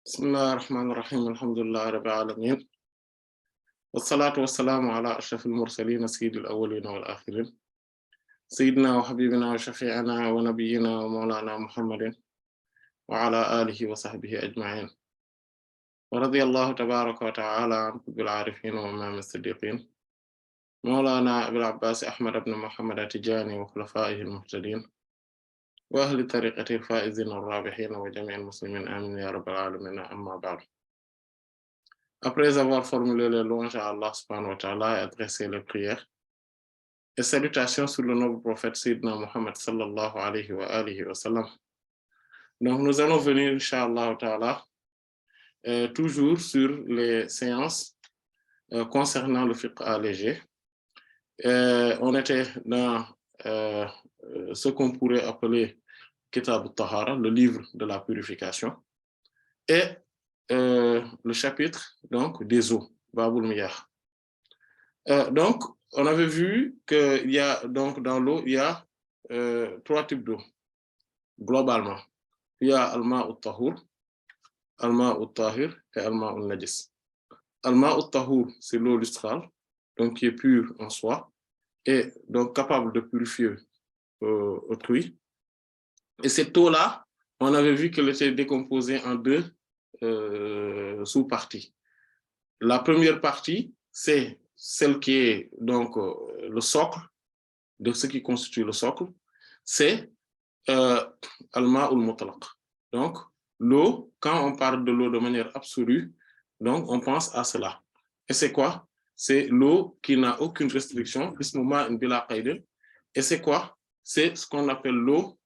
Bismillahirrahmanirrahim. Alhamdulillahi rabbil alamin. Wassalatu wassalamu ala ashrafil mursalin sayyidil awwalin wal akhirin. Sayyidina wa habibina wa shafi'ina wa nabiyyina wa mawlana Muhammadin wa ala alihi wa sahbihi ajma'in. Wa radiyallahu tabaraka wa ta'ala an qutbil arifin wa imam as-siddiqin. Mawlana Abil Abbas Ahmad ibn Muhammad at-Tijani wa khulafa'ihi al-muhtadin. Wa ahli tariqati al-faizin ar-rabihin wa jami'il muslimin amin ya rabbal alamin. Amma ba'd. Après avoir formulé les louanges à Allah subhanahu wa ta'ala et adressé les prières et salutations sur le noble prophète Sayyidina Muhammad sallallahu alayhi wa sallam. Donc nous allons venir, Inch'Allah ta'ala, toujours sur les séances concernant le fiqh allégé. On était dans ce qu'on pourrait appeler Kitab al-Tahara, le livre de la purification, et le chapitre donc des eaux, Babul Miyah. Donc, on avait vu qu'il y a donc dans l'eau, il y a trois types d'eau, globalement. Il y a al-ma' al-tahur, al-ma' al-tahir et al-ma' al-najis. Al-ma' al-tahur, c'est l'eau lustrale, donc qui est pure en soi, et donc capable de purifier autrui. Et cette eau-là, on avait vu qu'elle était décomposée en deux sous-parties. La première partie, c'est celle qui est donc le socle, de ce qui constitue le socle, c'est al-ma'ul mutlaq. Donc, l'eau, quand on parle de l'eau de manière absolue, donc on pense à cela. Et c'est quoi? C'est l'eau qui n'a aucune restriction, et c'est quoi? C'est ce qu'on appelle l'eau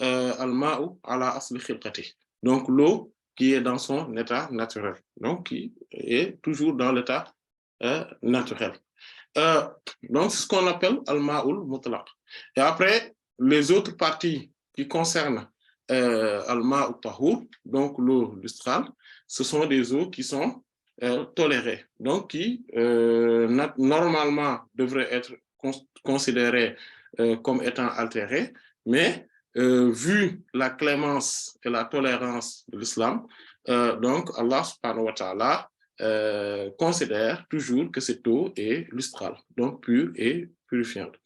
al-ma'u ala asli khilqati. Donc, l'eau qui est dans son état naturel, donc qui est toujours dans l'état naturel. Donc, c'est ce qu'on appelle al-ma'ul mutlaq. Et après, les autres parties qui concernent al-ma'u tahur, donc l'eau lustrale, ce sont des eaux qui sont tolérées, donc qui normalement devraient être considérées comme étant altérées, mais vu la clémence et la tolérance de l'islam, donc Allah subhanahu wa ta'ala considère toujours que cette eau est lustrale, donc pure et purifiante.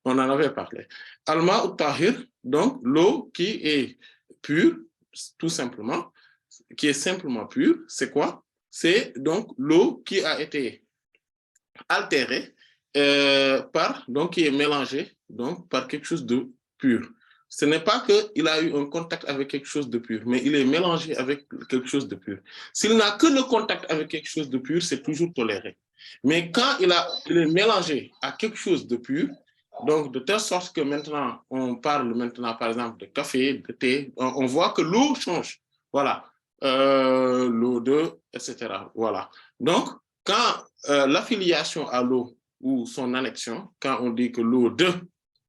On en avait parlé. Al-ma' al-tahir, donc l'eau qui est pure, tout simplement, qui est simplement pure, c'est quoi? C'est donc l'eau qui a été altérée donc qui est mélangée donc par quelque chose de pur. Ce n'est pas qu'il a eu un contact avec quelque chose de pur, mais il est mélangé avec quelque chose de pur. S'il n'a que le contact avec quelque chose de pur, c'est toujours toléré. Mais quand il est mélangé à quelque chose de pur, donc de telle sorte que maintenant, on parle maintenant par exemple de café, de thé, on voit que l'eau change. Voilà. L'eau de, etc. Voilà. Donc, quand l'affiliation à l'eau ou son annexion, quand on dit que l'eau de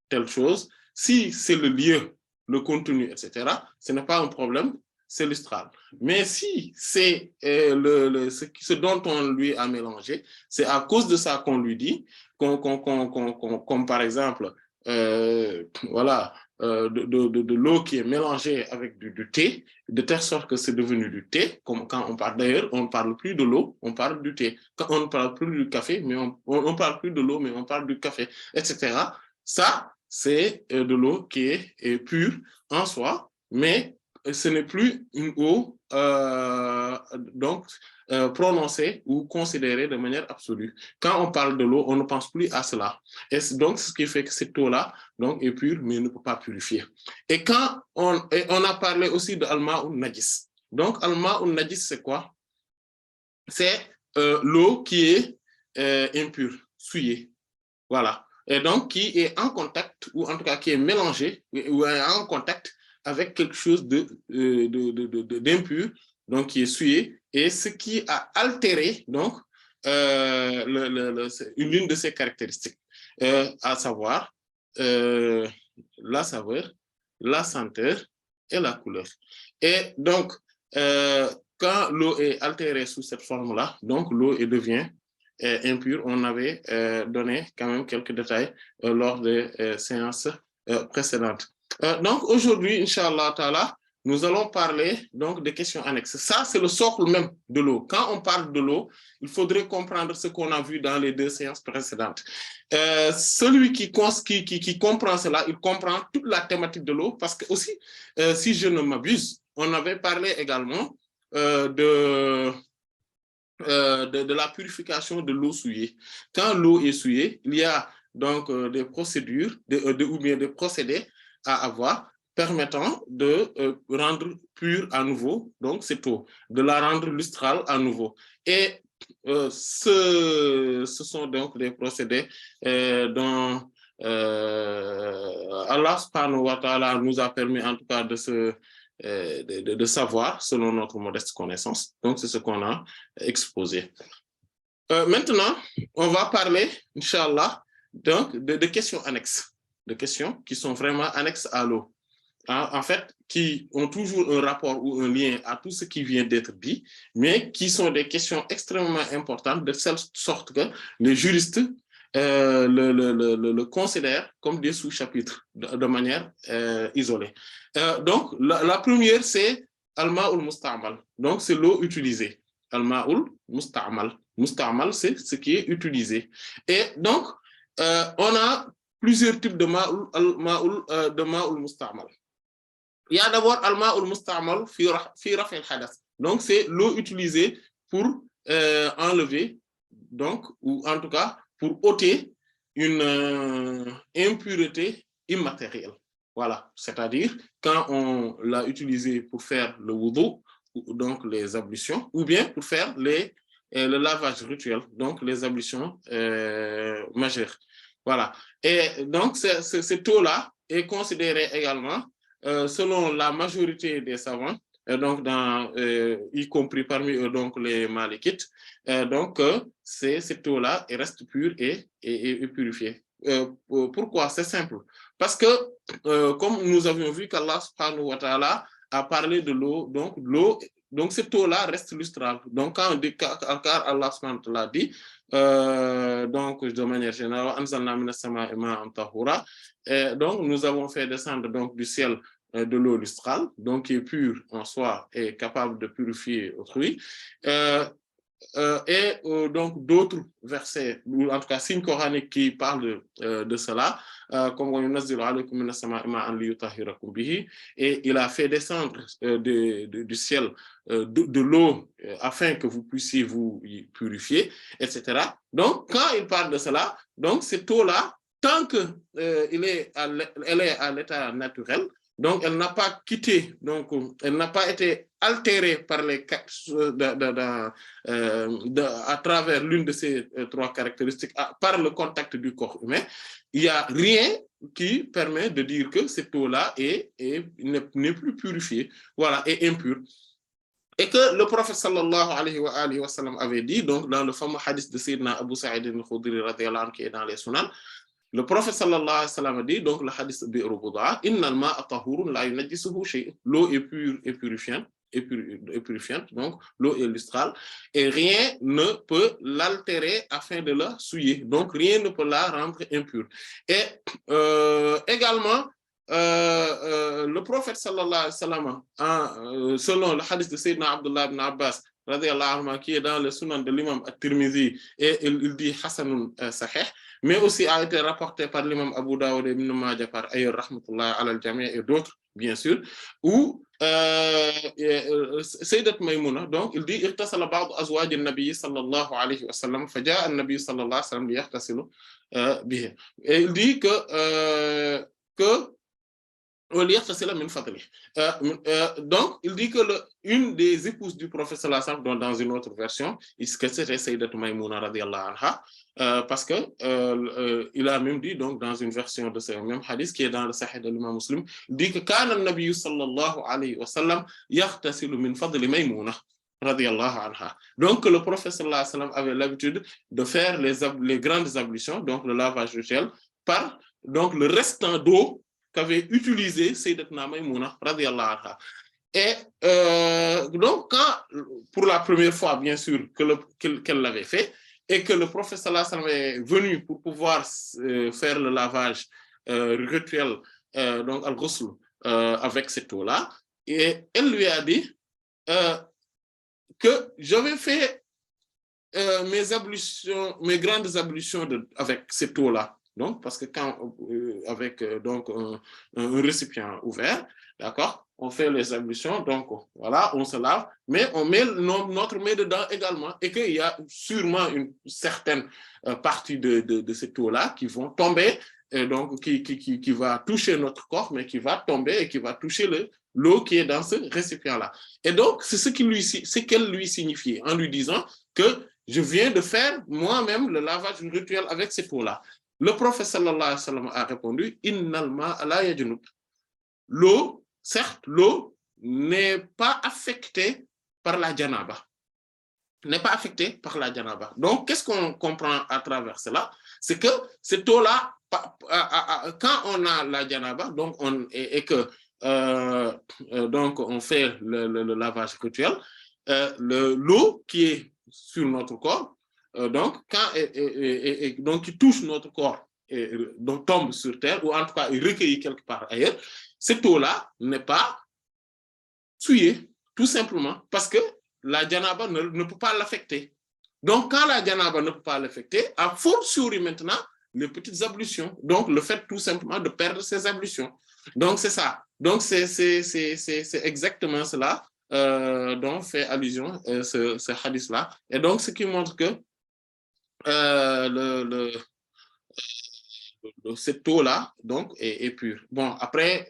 telle chose, si c'est le lieu, le contenu, etc., ce n'est pas un problème, c'est lustral. Mais si c'est ce dont on lui a mélangé, c'est à cause de ça qu'on lui dit, comme par exemple, voilà, de l'eau qui est mélangée avec du thé, de telle sorte que c'est devenu du thé, comme quand on parle d'ailleurs, on ne parle plus de l'eau, on parle du thé. Quand on ne parle plus du café, mais on ne parle plus de l'eau, mais on parle du café, etc. Ça, c'est de l'eau qui est pure en soi, mais ce n'est plus une eau donc prononcée ou considérée de manière absolue. Quand on parle de l'eau, on ne pense plus à cela. Et donc, ce qui fait que cette eau-là donc, est pure, mais ne peut pas purifier. Et quand on a parlé aussi de al-ma' najis. Donc, al-ma' najis, c'est quoi? C'est l'eau qui est impure, souillée. Voilà. Et donc, qui est en contact, ou en tout cas qui est mélangée, ou en contact avec quelque chose d'impur, donc qui est souillé, et ce qui a altéré donc l'une de ses caractéristiques, à savoir la saveur, la senteur et la couleur. Et donc, quand l'eau est altérée sous cette forme-là, donc l'eau devient impure. On avait donné quand même quelques détails lors des séances précédentes. Donc aujourd'hui, Inch'Allah Ta'ala, nous allons parler donc des questions annexes. Ça, c'est le socle même de l'eau. Quand on parle de l'eau, il faudrait comprendre ce qu'on a vu dans les 2 séances précédentes. Celui qui comprend cela, il comprend toute la thématique de l'eau, parce que aussi, si je ne m'abuse, on avait parlé également de la purification de l'eau souillée. Quand l'eau est souillée, il y a donc des procédures ou bien des procédés à avoir permettant de rendre pure à nouveau donc cette eau, de la rendre lustrale à nouveau. Et ce sont donc des procédés dont Allah subhanahu wa ta'ala nous a permis en tout cas de savoir selon notre modeste connaissance. Donc, c'est ce qu'on a exposé. Maintenant, on va parler, Inch'Allah, donc de questions annexes, de questions qui sont vraiment annexes à l'eau. En fait, qui ont toujours un rapport ou un lien à tout ce qui vient d'être dit, mais qui sont des questions extrêmement importantes, de telle sorte que les juristes le considèrent comme des sous-chapitres de manière isolée. Donc, la première, c'est Al-Ma'ul Musta'mal. Donc, c'est l'eau utilisée. Al-Ma'ul Musta'mal. Musta'mal, c'est ce qui est utilisé. Et donc, on a plusieurs types de Ma'ul Musta'mal. Il y a d'abord Al-Ma'ul Musta'mal fi Raf'il Hadath. Donc, c'est l'eau utilisée pour enlever, donc, ou en tout cas, pour ôter une impureté immatérielle. Voilà, c'est-à-dire quand on l'a utilisé pour faire le wudu, donc les ablutions, ou bien pour faire le lavage rituel, donc les ablutions majeures. Voilà. Et donc, cette eau-là est considérée également, selon la majorité des savants, donc y compris parmi eux donc les malikites, donc cette eau-là reste pure et purifiée. Pourquoi? C'est simple. Parce que, comme nous avions vu qu'Allah subhanahu wa ta'ala a parlé de l'eau, donc l'eau, donc cette eau-là reste lustrale. Donc quand on dit, car Allah subhanahu wa ta'ala dit, donc de manière générale, donc nous avons fait descendre donc du ciel de l'eau lustrale, donc qui est pure en soi et capable de purifier autrui. Et donc d'autres versets, ou en tout cas signes coraniques qui parlent de cela, comme et il a fait descendre du ciel de l'eau afin que vous puissiez vous y purifier, etc. Donc quand il parle de cela, donc cette eau-là, tant qu'elle est à l'état naturel, donc elle n'a pas quitté, donc elle n'a pas été altérée par à travers l'une de ces 3 caractéristiques, par le contact du corps humain. Il n'y a rien qui permet de dire que cette eau-là n'est plus purifiée, voilà, et impure. Et que le prophète sallallahu alayhi wa sallam avait dit, donc dans le fameux hadith de Sayyidina Abu Sa'id al-Khudri radiyallahu anhu qui est dans les Sunan, le prophète sallallahu alayhi wa sallam dit, donc le hadith de Bi'r Budaa, innal ma'a tahurun la yunajjisuhu shay'un. L'eau est pure et purifiante, donc l'eau est lustrale, et rien ne peut l'altérer afin de la souiller. Donc rien ne peut la rendre impure. Et également, le prophète sallallahu alayhi wa sallam, selon le hadith de Sayyidina Abdullah ibn Abbas, qui est dans le sunan de l'imam at-Tirmidhi, et il dit Hasanun Sahih, mais aussi a été rapporté par l'imam Abu Dawud et Ibn Majah par ailleurs rahmatullah ala al-jami' et d'autres, bien sûr, où Sayyidat Maymuna, donc il dit irtasala ba'd azwaj an-nabi sallallahu alayhi wa sallam faja'a an-nabi sallallahu alayhi wa sallam liyahtasilu bihi. Et il dit que donc, il dit que une des épouses du prophète sallallahu alayhi wa sallam, dans une autre version, que c'était Sayyidat Maymuna radiyallahu anha, parce que il a même dit, donc dans une version de ce même hadith qui est dans le Sahih de l'imam Muslim, il dit que kana an-nabiy sallallahu alayhi wa sallam yaghtasilu min fadli Maymuna radiyallahu anha. Donc le prophète sallallahu alayhi wa sallam avait l'habitude de faire les grandes ablutions, donc le lavage rituel, par donc le restant d'eau qu'avait utilisé Sayyidatuna Maymuna radiyallahu anha. Et donc pour la première fois, bien sûr, qu'elle l'avait fait, et que le prophète sallallahu alayhi wa sallam est venu pour pouvoir faire le lavage rituel, donc al-ghusl, avec cette eau-là, et elle lui a dit que j'avais fait mes grandes ablutions avec cette eau-là. Donc, parce que quand, avec donc un récipient ouvert, d'accord, on fait les ablutions, donc voilà, on se lave, mais on met notre main dedans également, et qu'il y a sûrement une certaine partie de cette eau-là qui vont tomber, et donc qui va toucher notre corps, mais qui va tomber et qui va toucher l'eau qui est dans ce récipient-là. Et donc, c'est ce qu'elle lui signifiait en lui disant que je viens de faire moi-même le lavage rituel avec cette eau-là. Le prophète sallallahu alayhi wa sallam a répondu, Innal ma'a la yajnub. L'eau, certes, l'eau n'est pas affectée par la janaba. N'est pas affectée par la janaba. Donc, qu'est-ce qu'on comprend à travers cela? C'est que cette eau-là, quand on a la janaba, donc et que donc on fait le lavage rituel, l'eau qui est sur notre corps, donc donc qui touche notre corps et donc tombe sur terre, ou en tout cas est recueillie quelque part ailleurs, cette eau-là n'est pas souillée, tout simplement, parce que la janaba ne peut pas l'affecter. Donc, quand la janaba ne peut pas l'affecter, à fortiori maintenant, les petites ablutions. Donc, le fait tout simplement de perdre ses ablutions. Donc, c'est ça. Donc, c'est exactement cela dont fait allusion ce hadith-là. Et donc, ce qui montre que cette eau-là donc est pure. Bon, après,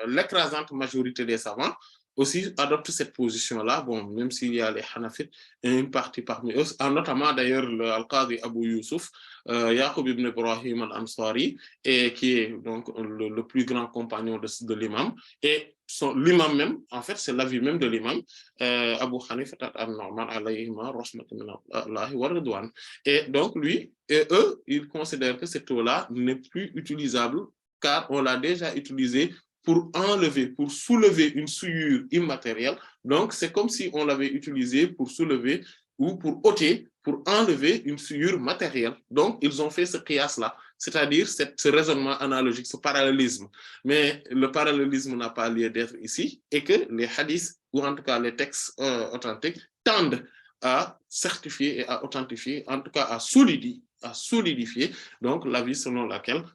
l'écrasante majorité des savants aussi adoptent cette position-là, bon, même s'il y a les Hanafites et une partie parmi eux, notamment d'ailleurs l'Al-Qadi Abu Yusuf, Yaqub ibn Ibrahim al-Ansari, et qui est donc le plus grand compagnon de l'imam, et l'imam même, en fait, c'est l'avis même de l'imam, Abu Hanifa al-Nu'man alayhima rahmatullahi wa ridwan. Et donc, lui et eux, ils considèrent que cette eau-là n'est plus utilisable car on l'a déjà utilisée pour enlever, pour soulever une souillure immatérielle. Donc, c'est comme si on l'avait utilisée pour soulever ou pour ôter, pour enlever une souillure matérielle. Donc, ils ont fait ce qiyas-là, c'est-à-dire ce raisonnement analogique, ce parallélisme. Mais le parallélisme n'a pas lieu d'être ici, et que les hadiths, ou en tout cas les textes authentiques, tendent à certifier et à authentifier, en tout cas à solidifier donc l'avis selon lequel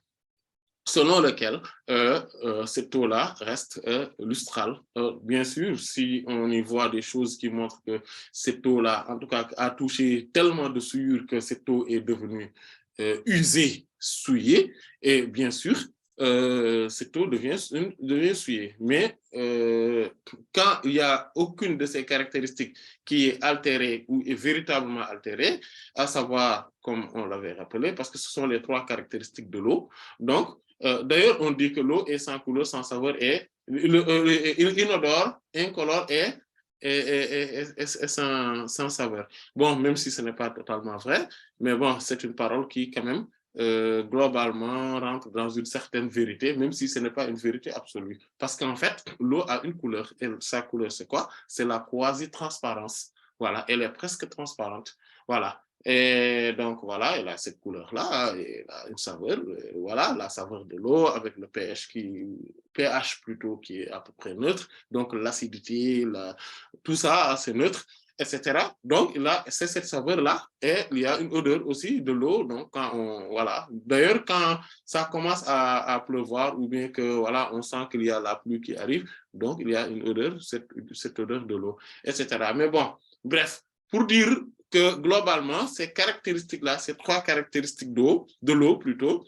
cette eau-là reste lustrale. Bien sûr, si on y voit des choses qui montrent que cette eau-là, en tout cas, a touché tellement de souillure que cette eau est devenue usée, souillée, et bien sûr, cette eau devient souillée. Mais quand il n'y a aucune de ces caractéristiques qui est altérée ou est véritablement altérée, à savoir, comme on l'avait rappelé, parce que ce sont les trois caractéristiques de l'eau, donc, d'ailleurs, on dit que l'eau est sans couleur, sans saveur, et inodore, incolore et sans saveur. Bon, même si ce n'est pas totalement vrai, mais bon, c'est une parole qui, quand même, globalement, rentre dans une certaine vérité, même si ce n'est pas une vérité absolue. Parce qu'en fait, l'eau a une couleur, et sa couleur, c'est quoi? C'est la quasi-transparence. Voilà, elle est presque transparente. Voilà. Et donc, voilà, elle a cette couleur-là, elle a une saveur, voilà, la saveur de l'eau avec le pH plutôt qui est à peu près neutre, donc l'acidité, tout ça, c'est neutre, etc. Donc, c'est cette saveur-là, et il y a une odeur aussi de l'eau, donc, voilà. D'ailleurs, quand ça commence à pleuvoir, ou bien que, voilà, on sent qu'il y a la pluie qui arrive, donc, il y a une odeur, cette odeur de l'eau, etc. Mais bon, bref, pour dire que globalement, ces caractéristiques-là, ces trois caractéristiques de l'eau plutôt,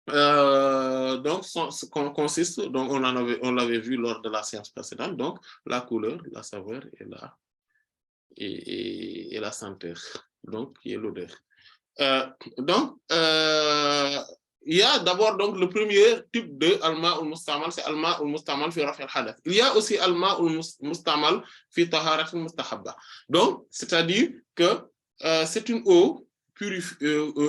donc consistent, donc on l'avait vu lors de la séance précédente, donc la couleur, la saveur et la senteur, donc qui est l'odeur. Donc, il y a d'abord donc le premier type de alma ul mustamal, c'est alma ul mustamal fi raf'il hadath. Il y a aussi alma ul mustamal fi taharat al mustahabba. Donc, c'est-à-dire que c'est une eau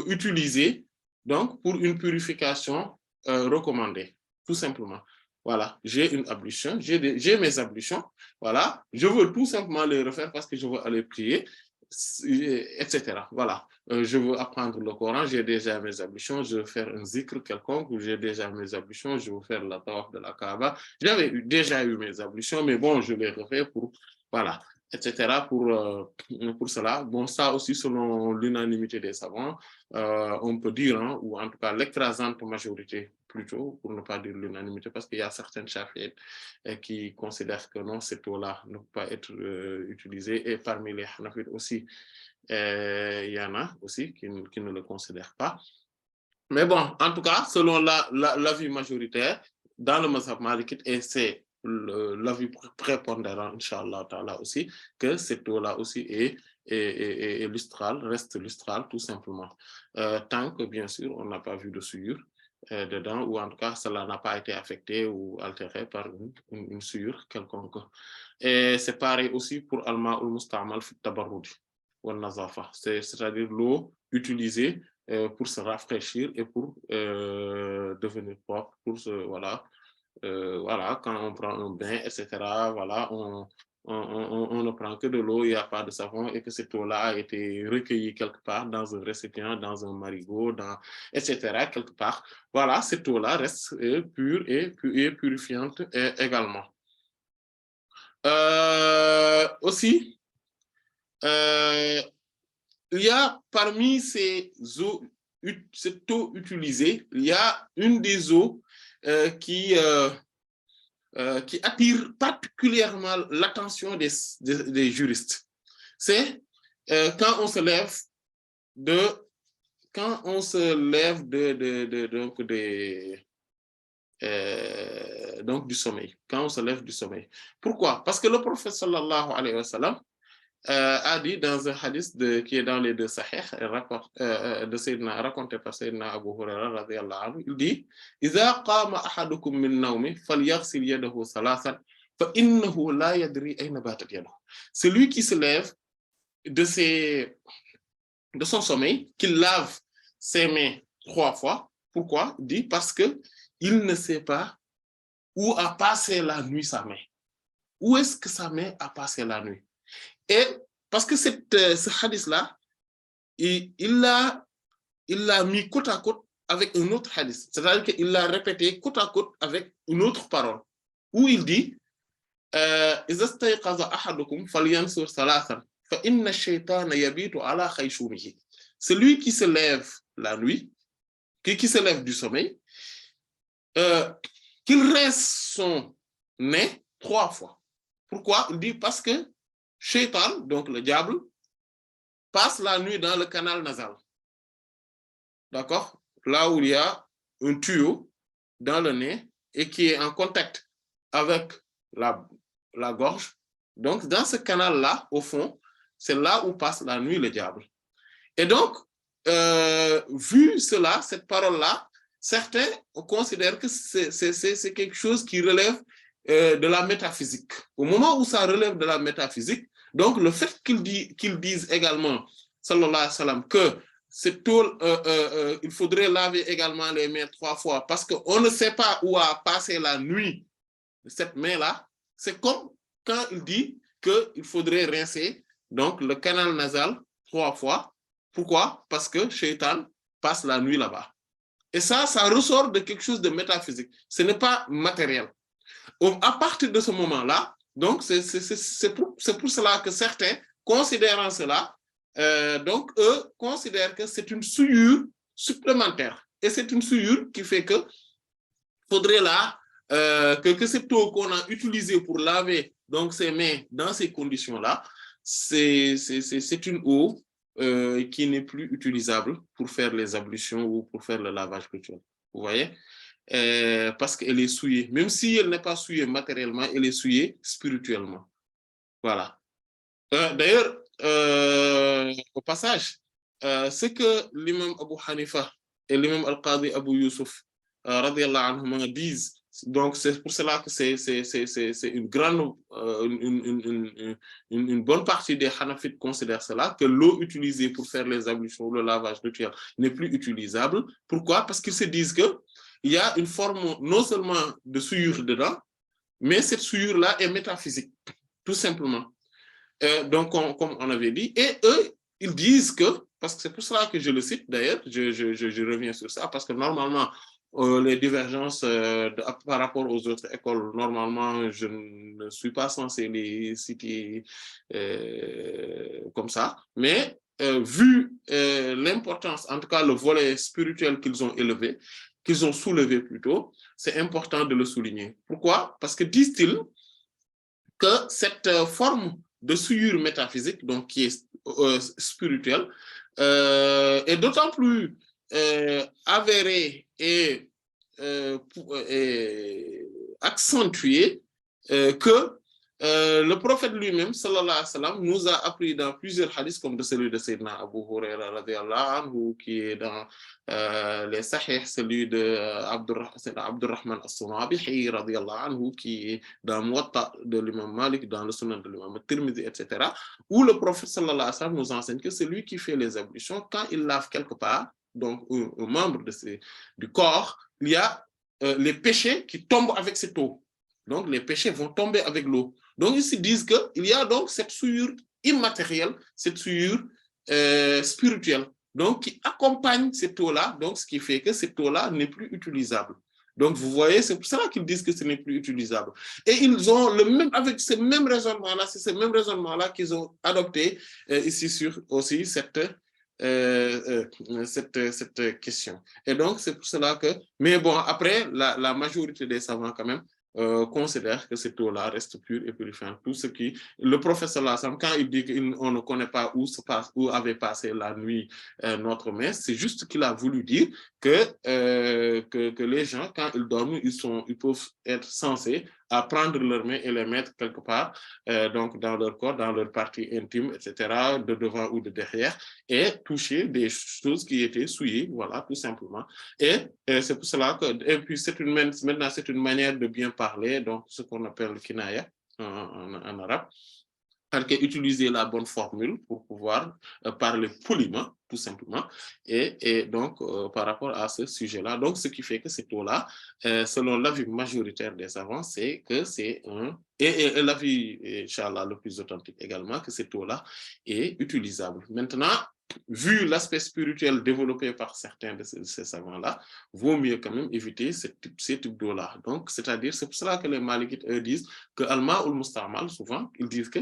utilisée donc pour une purification recommandée, tout simplement. Voilà, j'ai une ablution, j'ai mes ablutions, voilà, je veux tout simplement les refaire parce que je veux aller prier. etc. Voilà. Je veux apprendre le Coran, j'ai déjà mes ablutions, je veux faire un zikr quelconque, j'ai déjà mes ablutions, je veux faire la tawaf de la Kaaba. J'avais déjà eu mes ablutions, mais bon, je les refais pour, voilà, etc. Pour cela. Bon, ça aussi, selon l'unanimité des savants, on peut dire, hein, ou en tout cas l'écrasante majorité, plutôt, pour ne pas dire l'unanimité, parce qu'il y a certaines chafiites qui considèrent que non, cette eau-là ne peut pas être utilisée, et parmi les hanafites aussi, il y en a aussi qui ne le considèrent pas. Mais bon, en tout cas, selon l'avis majoritaire, dans le mazhab malikite, et c'est l'avis prépondérant, Inch'Allah Ta'ala aussi, que cette eau-là aussi est lustrale, reste lustrale, tout simplement. Tant que, bien sûr, on n'a pas vu de souillure dedans, ou en tout cas, cela n'a pas été affecté ou altéré par une souillure quelconque. Et c'est pareil aussi pour Alma ul Mustamal fi Tabarrud wa Nazafa, c'est-à-dire l'eau utilisée pour se rafraîchir et pour devenir propre, pour se, voilà, voilà, quand on prend un bain, etc., voilà, on ne prend que de l'eau, il n'y a pas de savon, et que cette eau-là a été recueillie quelque part dans un récipient, dans un marigot, etc., quelque part. Voilà, cette eau-là reste pure et purifiante également. Aussi, il y a parmi cette eau utilisée, il y a une des eaux qui attire particulièrement l'attention des juristes. C'est quand on se lève donc du sommeil. Quand on se lève du sommeil. Pourquoi? Parce que le prophète sallallahu alayhi wa sallam a dit dans un hadith qui est dans les deux sahih, raconté par Sayyidina Abu Huraira radiyallahu anhu, il dit إِذَا قَامَ أَحَدُكُم مِّن نَّوْمِهِ فَلْيَغْسِلْ يَدَهُ ثَلَاثًا فَإِنَّهُ لَا يَدْرِي أَيْنَ بَاتَتْ يَدُهُ. Celui qui se lève de son sommeil, qu'il lave ses mains 3 fois. Pourquoi? Il dit parce que il ne sait pas où a passé la nuit sa main. Où est-ce que sa main a passé la nuit? Et parce que ce hadith-là, il l'a mis côte à côte avec un autre hadith. C'est-à-dire qu'il l'a répété côte à côte avec une autre parole, où il dit إِذَا اسْتَيْقَظَ أَحَدُكُمْ فَلْيَنْظُرْ ثَلَاثًا فَإِنَّ الشَّيْطَانَ يَبِيتُ عَلَى خَيْشُومِهِ. Celui qui se lève la nuit, qui se lève du sommeil, qu'il rince son nez 3 fois. Pourquoi? Il dit parce que Shaitan, donc le diable, passe la nuit dans le canal nasal. D'accord? Là où il y a un tuyau dans le nez et qui est en contact avec la gorge. Donc, dans ce canal-là, au fond, c'est là où passe la nuit le diable. Et donc, vu cela, cette parole-là, certains considèrent que c'est quelque chose qui relève de la métaphysique. Au moment où ça relève de la métaphysique, donc le fait qu'ils disent également, sallallahu alayhi wa sallam, que cette eau, il faudrait laver également les mains 3 fois parce qu'on ne sait pas où a passé la nuit cette main-là, c'est comme quand il dit qu'il faudrait rincer donc le canal nasal 3 fois. Pourquoi? Parce que Shaitan passe la nuit là-bas. Et ça ressort de quelque chose de métaphysique. Ce n'est pas matériel. À partir de ce moment-là, donc c'est pour cela que certains, considérant cela, donc eux considèrent que c'est une souillure supplémentaire. Et c'est une souillure qui fait que faudrait là que cette eau qu'on a utilisée pour laver donc ses mains dans ces conditions-là, c'est une eau qui n'est plus utilisable pour faire les ablutions ou pour faire le lavage rituel. Vous voyez? Parce qu'elle est souillée. Même si elle n'est pas souillée matériellement, elle est souillée spirituellement. Voilà. D'ailleurs, au passage, ce que l'imam Abu Hanifa et l'imam Al-Qadi Abu Yusuf radiyallahu anhuma disent, donc c'est pour cela que c'est une grande, une bonne partie des Hanafites considèrent cela, que l'eau utilisée pour faire les ablutions ou le lavage rituel n'est plus utilisable. Pourquoi? Parce qu'ils se disent que il y a une forme non seulement de souillure dedans, mais cette souillure-là est métaphysique, tout simplement. Donc, comme on avait dit, et eux, ils disent que, parce que c'est pour cela que je le cite d'ailleurs, je reviens sur ça, parce que normalement, les divergences par rapport aux autres écoles, normalement, je ne suis pas censé les citer comme ça, mais vu l'importance, en tout cas le volet spirituel qu'ils ont élevé, qu'ils ont soulevé plutôt, c'est important de le souligner. Pourquoi? Parce que disent-ils que cette forme de souillure métaphysique, donc qui est spirituelle, est d'autant plus avérée et accentuée que le prophète lui-même, sallallahu alayhi wa sallam, nous a appris dans plusieurs hadiths, comme de celui de Sayyidina Abu Huraira, radiallahu anhu, qui est dans les Sahih, celui de Abdurrahman as-Sunabihi, radiallahu anhu, qui est dans Muwatta de l'imam Malik, dans le Sunan de l'imam Tirmidhi, etc., où le prophète, sallallahu alayhi wa sallam, nous enseigne que c'est lui qui fait les ablutions quand il lave quelque part, donc un membre du corps, il y a les péchés qui tombent avec cette eau. Donc, les péchés vont tomber avec l'eau. Donc, ils se disent qu'il y a donc cette souillure immatérielle, cette souillure spirituelle, donc qui accompagne cette eau-là, donc ce qui fait que cette eau-là n'est plus utilisable. Donc, vous voyez, c'est pour cela qu'ils disent que ce n'est plus utilisable. Et ils ont le même, avec ce même raisonnement-là, c'est ce même raisonnement-là qu'ils ont adopté ici sur aussi cette question. Et donc, c'est pour cela que... Mais bon, après, la majorité des savants, quand même, considère que cette eau-là reste pure et purifiante. Tout ce qui... Le professeur Lassam, quand il dit qu'on ne connaît pas où avait passé la nuit notre messe, c'est juste qu'il a voulu dire que les gens, quand ils dorment, ils peuvent être censés à prendre leurs mains et les mettre quelque part, donc dans leur corps, dans leur partie intime, etc., de devant ou de derrière, et toucher des choses qui étaient souillées, voilà, tout simplement. Et c'est pour cela que, et puis maintenant, c'est une manière de bien parler, donc ce qu'on appelle le kinaya en arabe, utiliser la bonne formule pour pouvoir parler poliment, tout simplement, et donc par rapport à ce sujet-là. Donc, ce qui fait que cette eau-là, selon l'avis majoritaire des savants, c'est que c'est un... Et l'avis, Inch'Allah, le plus authentique également, que cette eau-là est utilisable. Maintenant, vu l'aspect spirituel développé par certains de ces savants-là, vaut mieux quand même éviter ces types d'eau-là. Donc, c'est-à-dire, c'est pour cela que les Malikites, eux, disent que Alma ou le Mustamal, souvent, ils disent que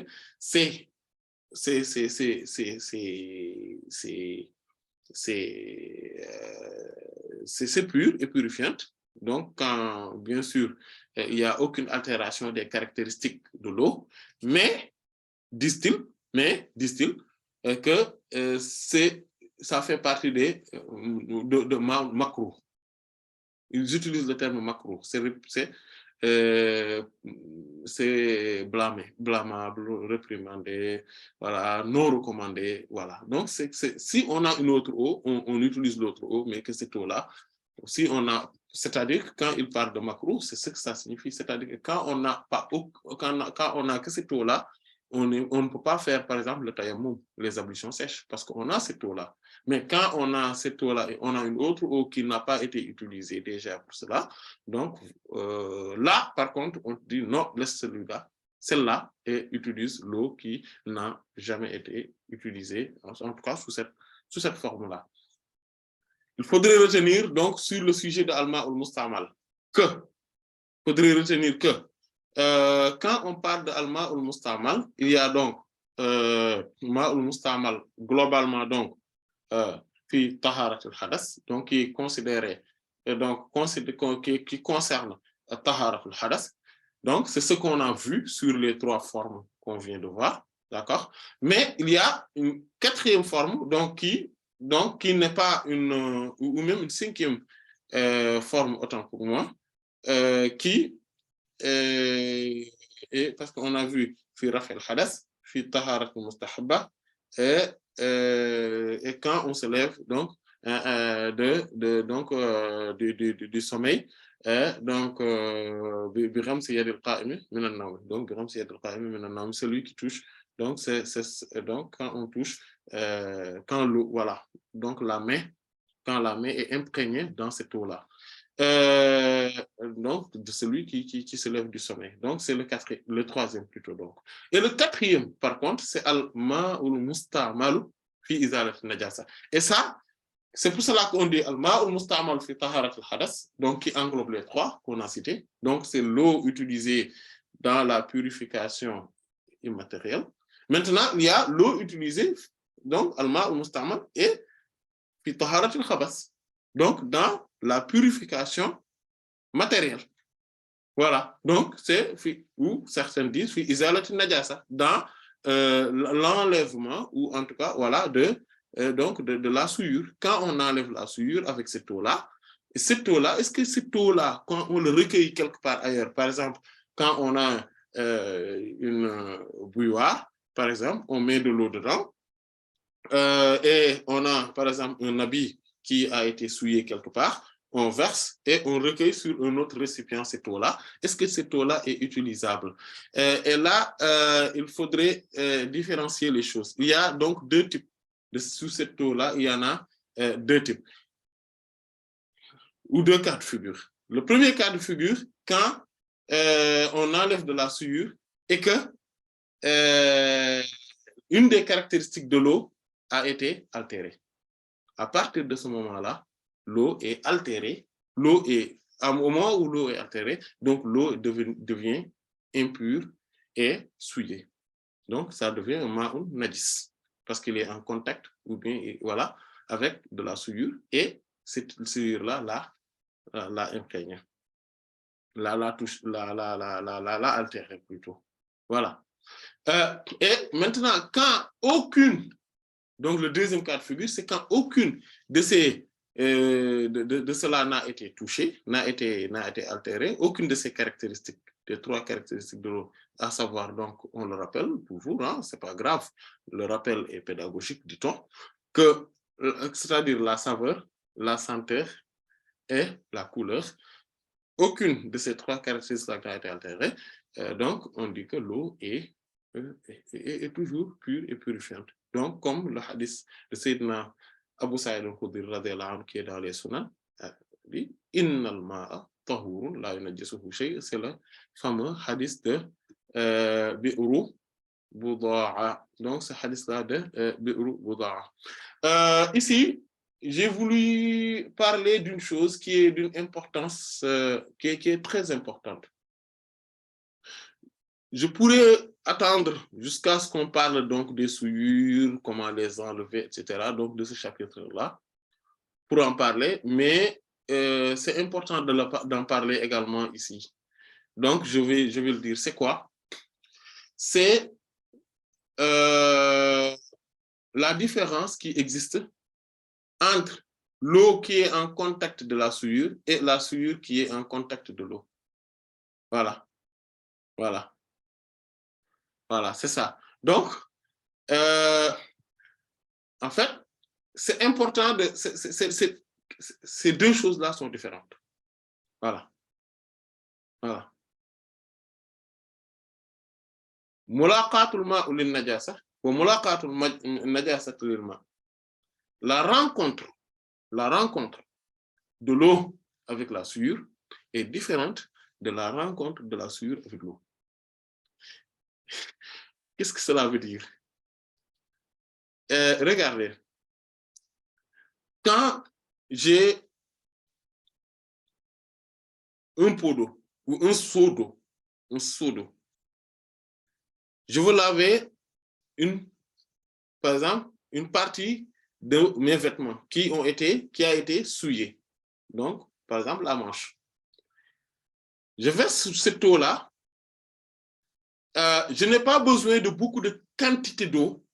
c'est pur et purifiante. Donc, quand, bien sûr, il n'y a aucune altération des caractéristiques de l'eau, mais disent-ils que ça fait partie de macro. Ils utilisent le terme macro. C'est blâmable, réprimandé, voilà, non recommandé, voilà. Donc, si on a une autre eau, on utilise l'autre eau, mais que cette eau-là, si on a, c'est-à-dire que quand il parle de macro, c'est ce que ça signifie, c'est-à-dire que quand on n'a pas, quand on a que cette eau-là, on ne peut pas faire, par exemple, le tayammum, les ablutions sèches, parce qu'on a cette eau-là. Mais quand on a cette eau-là et on a une autre eau qui n'a pas été utilisée déjà pour cela, donc là, par contre, on dit non, laisse celle-là, et utilise l'eau qui n'a jamais été utilisée, en tout cas sous cette forme-là. Il faudrait retenir donc sur le sujet de Alma ou Mustamal quand on parle de Alma ou Mustamal, il y a donc Ma ou Mustamal globalement donc puis taharatul hadas, donc qui est considéré donc qui concerne taharatul hadas. Donc c'est ce qu'on a vu sur les trois formes qu'on vient de voir, d'accord? Mais il y a une quatrième forme donc qui n'est pas une ou même une cinquième forme autant pour moi qui et parce qu'on a vu fi raf'il hadas, fi taharatul mustahabba et quand on se lève donc du sommeil donc biram siyadil qa'imi min an-nawm, donc biram siyadil qa'imi min an-nawm, celui qui touche donc c'est donc quand on touche quand l'eau, voilà, donc quand la main est imprégnée dans cette eau là donc de celui qui se lève du sommeil. Donc c'est le troisième plutôt donc. Et le quatrième par contre c'est al-ma'ul musta'malu fi izalati najasa. Et ça c'est pour cela qu'on dit al-ma'ul musta'mal fi taharat al-hadath, donc qui englobe les trois qu'on a cités. Donc c'est l'eau utilisée dans la purification immatérielle. Maintenant il y a l'eau utilisée donc al-ma'ul musta'mal et fi taharat al-khabath, donc dans la purification matérielle. Voilà, donc c'est ou certains disent fi izalati najasa, dans l'enlèvement ou en tout cas voilà donc de la souillure. Quand on enlève la souillure avec cette eau-là, est-ce que cette eau-là, quand on le recueille quelque part ailleurs, par exemple, quand on a une bouilloire, par exemple, on met de l'eau dedans, et on a par exemple un habit qui a été souillé quelque part, on verse et on recueille sur un autre récipient cette eau-là. Est-ce que cette eau-là est utilisable? Et là, il faudrait différencier les choses. Il y a donc deux types. Sous cette eau-là, il y en a deux types. Ou deux cas de figure. Le premier cas de figure, quand on enlève de la souillure et que une des caractéristiques de l'eau a été altérée. À partir de ce moment-là, l'eau est altérée. L'eau est, à un moment où l'eau est altérée, donc l'eau devient impure et souillée. Donc, ça devient un ma'un najis parce qu'il est en contact ou bien voilà avec de la souillure et cette souillure-là la imprègne, la touche, la altérée plutôt. Voilà. Et maintenant, quand aucune, donc le deuxième cas de figure, c'est quand aucune de ces de cela n'a été touchée, n'a été altérée, aucune de ces caractéristiques, des trois caractéristiques de l'eau, à savoir, donc, on le rappelle toujours, hein, c'est pas grave, le rappel est pédagogique, dit-on, que, c'est-à-dire la saveur, la senteur et la couleur, aucune de ces trois caractéristiques n'a été altérée, donc on dit que l'eau est toujours pure et purifiante. Donc, comme le hadith de Sayyidina Abu Sa'id al-Khudri radiyallahu anhu qui est dans les Sunan, dit innal ma'a tahurun la yunajjisuhu shay', c'est le fameux hadith de Bi'ru Buda'a. Donc, ce hadith-là de Bi'ru Buda'a. Ici, j'ai voulu parler d'une chose qui est d'une importance, qui est très importante. Je pourrais attendre jusqu'à ce qu'on parle donc des souillures, comment les enlever, etc. Donc de ce chapitre-là, pour en parler, mais c'est important d'en parler également ici. Donc je vais le dire. C'est quoi? C'est la différence qui existe entre l'eau qui est en contact de la souillure et la souillure qui est en contact de l'eau. Voilà. Voilà. Voilà, c'est ça. Donc, en fait, c'est important de... Ces deux choses-là sont différentes. Voilà. Voilà. Mulaqatul ma'u lin najasa wa mulaqatul najasati lil ma'. La rencontre de l'eau avec la souillure est différente de la rencontre de la souillure avec l'eau. Qu'est-ce que cela veut dire? Regardez. Quand j'ai un pot d'eau ou un seau d'eau, je veux laver par exemple, une partie de mes vêtements qui a été souillée. Donc, par exemple, la manche. Je verse cette eau-là. Je n'ai pas besoin de beaucoup de quantité d'eau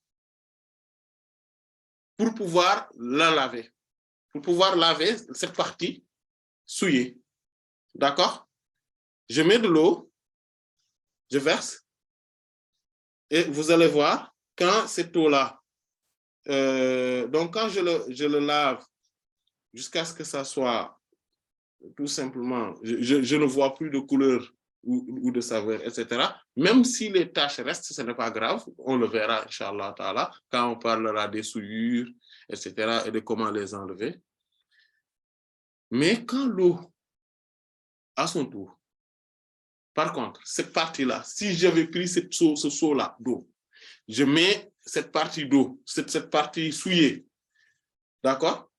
pour pouvoir la laver. Pour pouvoir laver cette partie souillée. D'accord? Je mets de l'eau, je verse, et vous allez voir, quand cette eau-là, donc quand je le lave jusqu'à ce que ça soit tout simplement, je ne vois plus de couleur ou de saveur, etc. Même si les taches restent, ce n'est pas grave, on le verra, Inch'Allah Ta'ala, quand on parlera des souillures, etc. et de comment les enlever. Mais quand l'eau à son tour. Par contre, cette partie-là, si j'avais pris ce seau-là d'eau, je mets cette partie d'eau, cette partie souillée, d'accord?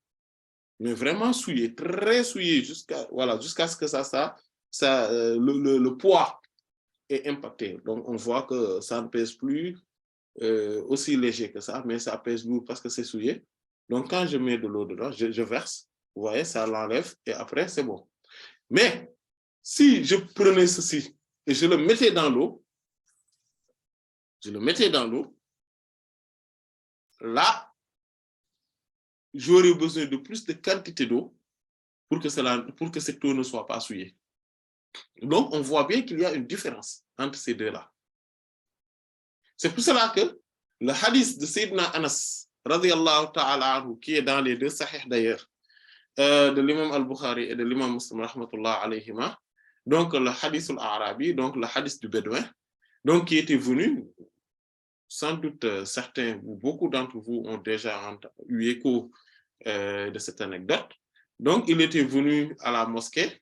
Mais vraiment souillée, très souillée, jusqu'à ce que le poids est impacté. Donc, on voit que ça ne pèse plus aussi léger que ça, mais ça pèse lourd parce que c'est souillé. Donc, quand je mets de l'eau dedans, je verse, vous voyez, ça l'enlève et après, c'est bon. Mais si je prenais ceci et je le mettais dans l'eau, là, j'aurais besoin de plus de quantité d'eau pour que cette eau ne soit pas souillée. Donc, on voit bien qu'il y a une différence entre ces deux-là. C'est pour cela que le hadith de Sayyidina Anas, radiyallahu ta'ala anhu, qui est dans les deux sahih d'ailleurs, de l'imam al-Bukhari et de l'imam Muslim, rahmatullah alayhima, donc le hadith al-Arabi, donc le hadith du Bédouin, donc qui était venu, sans doute certains ou beaucoup d'entre vous ont déjà eu écho de cette anecdote. Donc, il était venu à la mosquée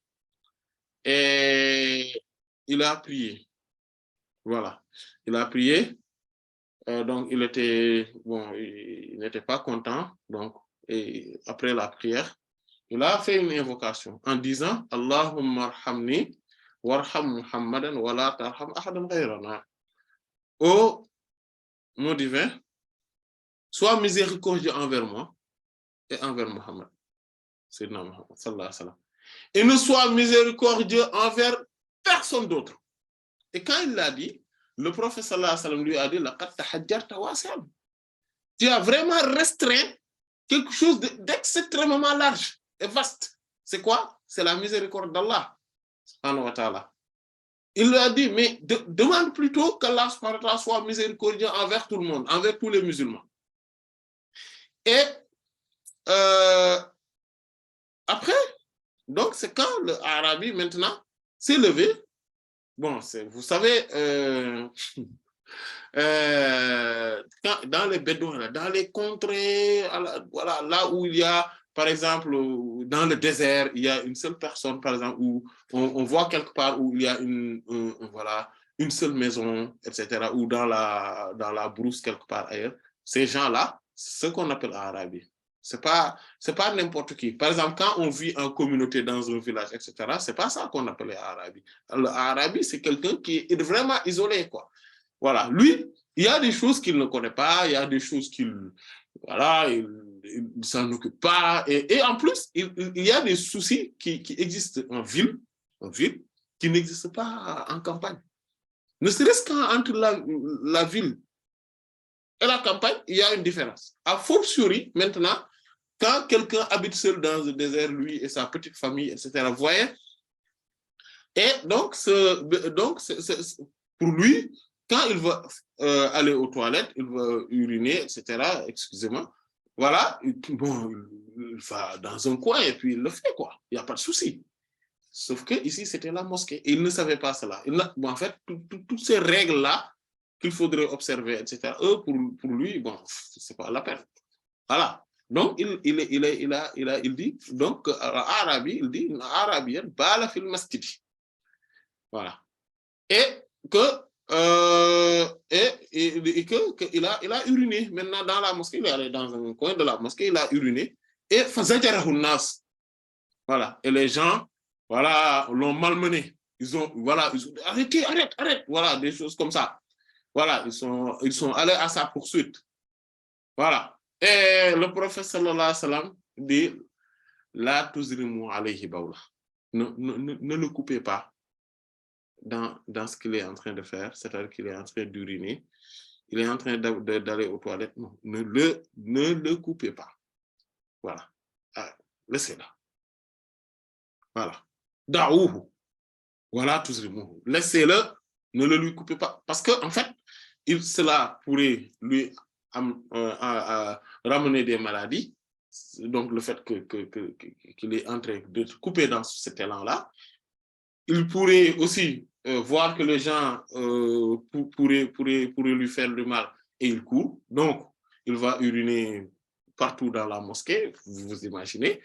et il a prié. Voilà, il a prié. Donc, il n'était pas content. Donc, et après la prière, il a fait une invocation en disant Allahumma arhamni warham Muhammadan wa la tarham ahadan ghayrana. Ô mon divin, sois miséricordieux envers moi et envers Muhammad. Sayyidina Muhammad, sallallahu alayhi wa sallam. Et ne sois miséricordieux envers personne d'autre. Et quand il l'a dit, le prophète sallallahu alayhi wa sallam lui a dit laqad tahajjarta wasi'an. Tu as vraiment restreint quelque chose d'extrêmement large et vaste. C'est quoi? C'est la miséricorde d'Allah, subhanahu wa ta'ala. Il lui a dit, mais demande plutôt qu'Allah subhanahu wa ta'ala soit miséricordieux envers tout le monde, envers tous les musulmans. Et après, donc c'est quand le Arabi maintenant s'est levé. Bon, vous savez, dans les Bédouins, dans les contrées, voilà, là où il y a, par exemple, dans le désert, il y a une seule personne, par exemple, où on voit quelque part où il y a une seule maison, etc., ou dans la brousse quelque part ailleurs. Ces gens-là, c'est ce qu'on appelle Arabi. C'est pas n'importe qui. Par exemple, quand on vit en communauté dans un village, etc., c'est pas ça qu'on appelle Arabi. L'Arabi, c'est quelqu'un qui est vraiment isolé, quoi. Voilà. Lui, il y a des choses qu'il ne connaît pas, il y a des choses qu'il, voilà, il s'en occupe pas. Et en plus, il y a des soucis qui existent en ville, qui n'existent pas en campagne. Ne serait-ce qu'entre la ville et la campagne, il y a une différence. A fortiori, maintenant, quand quelqu'un habite seul dans le désert, lui et sa petite famille, etc., vous voyez? Et donc, pour lui, quand il va aller aux toilettes, il va uriner, etc., excusez-moi, voilà, bon, il va dans un coin et puis il le fait, quoi. Il n'y a pas de souci. Sauf que ici, c'était la mosquée. Et il ne savait pas cela. En fait, toutes ces règles-là qu'il faudrait observer, etc., eux, pour lui, bon, c'est pas la peine. Voilà. Donc, il dit, donc, Arabi, il dit, Arabien, bala fil masjid. Voilà. Et que, il a uriné. Maintenant, dans la mosquée, il est allé dans un coin de la mosquée, il a uriné. Et fazajarahu nas. Voilà. Et les gens, voilà, l'ont malmené. Ils ont arrêté, arrête. Voilà, des choses comme ça. Voilà, ils sont allés à sa poursuite. Voilà. Et le prophète sallallahu alayhi wa sallam dit la tuzrimu alayhi bawla. Ne le coupez pas dans ce qu'il est en train de faire, c'est-à-dire qu'il est en train d'uriner, il est en train d'aller aux toilettes. Non, ne le coupez pas. Voilà. Laissez-le. Voilà. Da'ouhu. Voilà, tuzrimuhu. Laissez-le, ne le lui coupez pas. Parce que, en fait, cela pourrait lui ramener des maladies. Donc, le fait qu'il est en train de couper dans cet élan-là. Il pourrait aussi voir que les gens pourraient lui faire du mal et il court. Donc, il va uriner partout dans la mosquée, vous imaginez.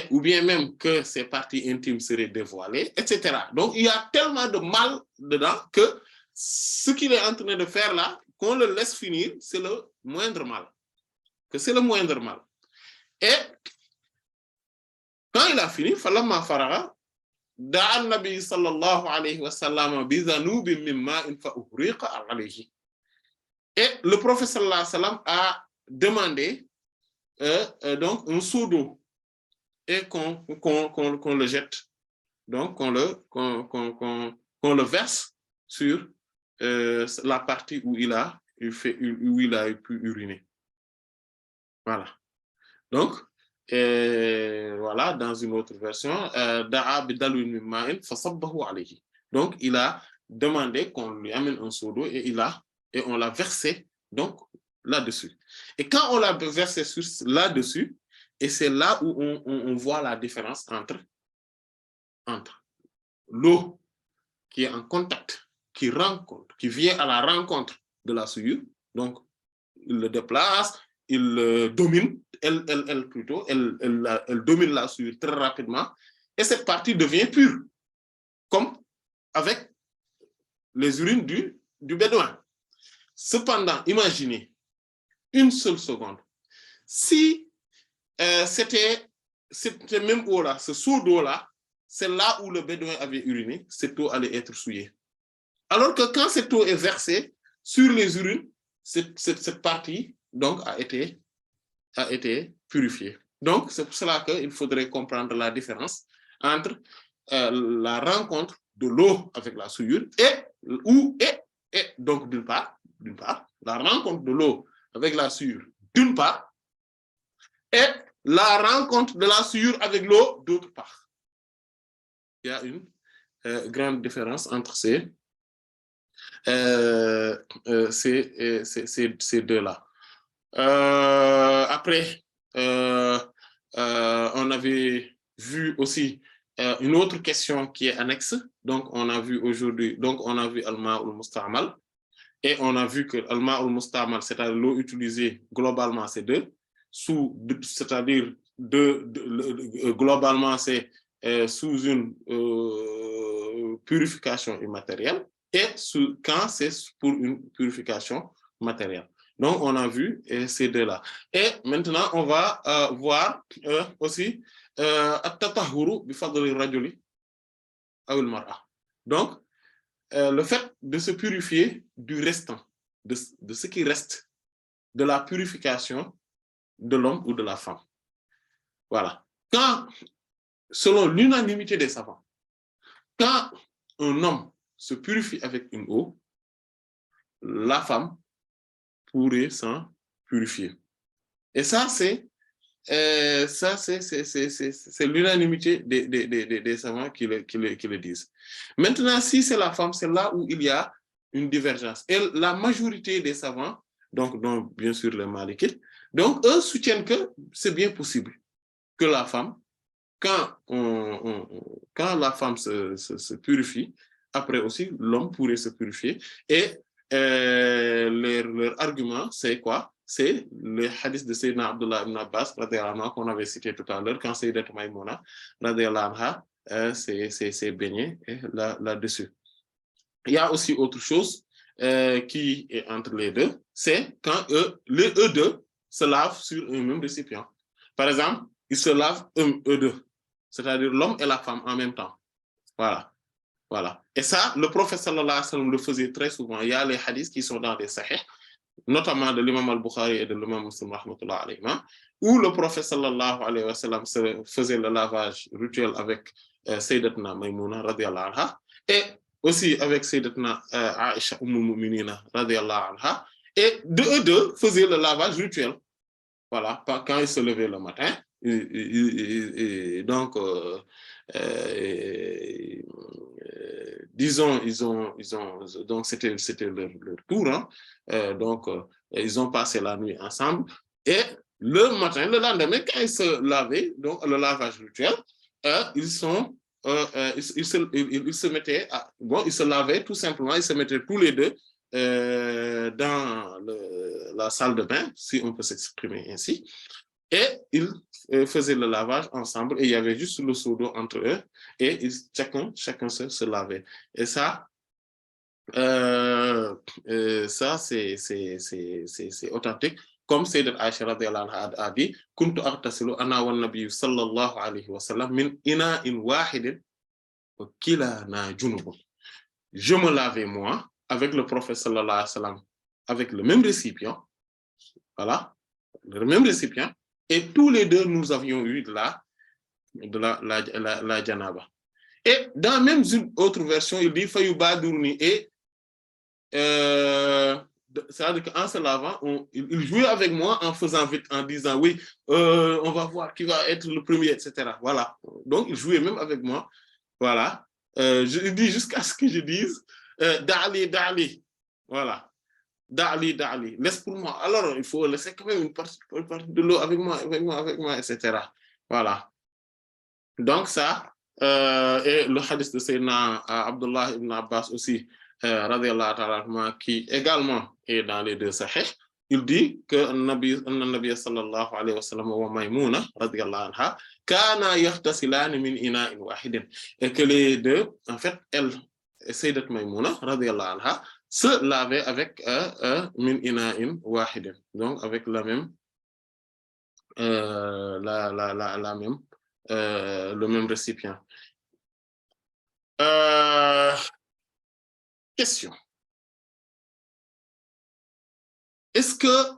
ou bien même que ses parties intimes seraient dévoilées, etc. Donc, il y a tellement de mal dedans que ce qu'il est en train de faire là, qu'on le laisse finir, c'est le moindre mal. Et quand il a fini, falamma faraga, da'a an-nabi sallallahu alayhi wa sallam bi dhanubin min ma'in fa uhriqa alayhi. Et le prophète sallallahu alayhi wa sallam a demandé donc un seau d'eau et qu'on le jette, donc qu'on le verse sur la partie où il a pu uriner. Voilà. Donc, voilà, dans une autre version, donc il a demandé qu'on lui amène un seau d'eau et on l'a versé donc là-dessus. Et quand on l'a versé là-dessus, et c'est là où on voit la différence entre l'eau qui est en contact, qui vient à la rencontre de la souillure, donc il le déplace, il domine, elle domine la souillure très rapidement, et cette partie devient pure, comme avec les urines du bédouin. Cependant, imaginez une seule seconde, si c'était même eau-là, ce seau d'eau-là, c'est là où le bédouin avait uriné, cette eau allait être souillée. Alors que quand cette eau est versée sur les urines, cette partie donc a été purifiée. Donc, c'est pour cela qu'il faudrait comprendre la différence entre la rencontre de l'eau avec la souillure et donc d'une part, la rencontre de l'eau avec la souillure d'une part, et la rencontre de la souillure avec l'eau d'autre part. Il y a une grande différence entre ces deux-là. Après, on avait vu aussi une autre question qui est annexe. Donc, on a vu aujourd'hui, al-ma'ul musta'mal, et on a vu que al-ma'ul musta'mal, c'est-à-dire l'eau utilisée globalement, c'est c'est-à-dire globalement, c'est sous une purification immatérielle, et quand c'est pour une purification matérielle. Donc, on a vu ces deux-là. Et maintenant, on va voir aussi at-tatahhuru bi fadli rajuli aw al-mar'a. Donc, le fait de se purifier du restant, de ce qui reste de la purification de l'homme ou de la femme. Voilà. Selon l'unanimité des savants, quand un homme se purifie avec une eau, la femme pourrait s'en purifier. Et ça, c'est l'unanimité des savants qui le disent. Maintenant, si c'est la femme, c'est là où il y a une divergence. Et la majorité des savants, donc bien sûr les malikites, donc eux soutiennent que c'est bien possible que la femme, quand la femme se purifie, après aussi l'homme pourrait se purifier. Et leur argument, c'est quoi? C'est le hadith de Sayyidina Abdullah ibn Abbas qu'on avait cité tout à l'heure, quand Sayyidat Maïmouna s'est baignée là-dessus. Il y a aussi autre chose qui est entre les deux, c'est quand eux deux se lavent sur un même récipient. Par exemple, ils se lavent eux deux, c'est-à-dire l'homme et la femme en même temps. Voilà. Et ça, le prophète sallallahu alayhi wa sallam le faisait très souvent. Il y a les hadiths qui sont dans les sahih, notamment de l'imam al-Bukhari et de l'imam Muslim rahmatullah alayhima, où le prophète sallallahu alayhi wa sallam faisait le lavage rituel avec Sayyidatna Maïmouna radiyallahu anha, et aussi avec Sayyidatna Aisha Ummul Mu'minina radiyallahu anha, et eux deux faisaient le lavage rituel. Voilà, quand ils se levaient le matin, et donc disons, donc c'était leur tour, hein. Donc ils ont passé la nuit ensemble, et le matin, le lendemain, quand ils se lavaient, donc le lavage rituel, ils se mettaient ils se lavaient tout simplement, ils se mettaient tous les deux dans la salle de bain, si on peut s'exprimer ainsi, et ils faisaient le lavage ensemble et il y avait juste le seau d'eau entre eux et chacun se lavait. Et ça, c'est authentique. Comme Sayyidat Aïcha radhiyallahu anha a dit, kuntu aghtasilu ana wan nabiyyu sallallahu alayhi wa sallam min ina'in wahidin wa kilana junubun. Je me lavais moi avec le prophète sallallahu alayhi wa sallam avec le même récipient, voilà, le même récipient, et tous les deux nous avions eu de la janaba. Et dans même une autre version, il dit fayubadurni et c'est-à-dire qu'en se lavant, il jouait avec moi en faisant vite, en disant oui, on va voir qui va être le premier, etc. Voilà. Donc, il jouait même avec moi. Voilà. Je dis jusqu'à ce que je dise Dali. Voilà. Dali. Laisse pour moi. Alors, il faut laisser quand même une partie de l'eau avec moi, etc. Voilà. Donc, ça, et le hadith de Sayyidina Abdullah ibn Abbas aussi, radiyallahu ta'ala, qui également est dans les deux sahih, il dit que Nabi sallallahu alayhi wa sallam wa Maymuna radiyallahu anha kana yahtasilani min ina'in wahidin, et que les deux, en fait, elle, Sayyidat Maymuna radiyallahu anha, se lavaient avec min ina'in wahidin, donc avec la même la même le même récipient. Question. Est-ce que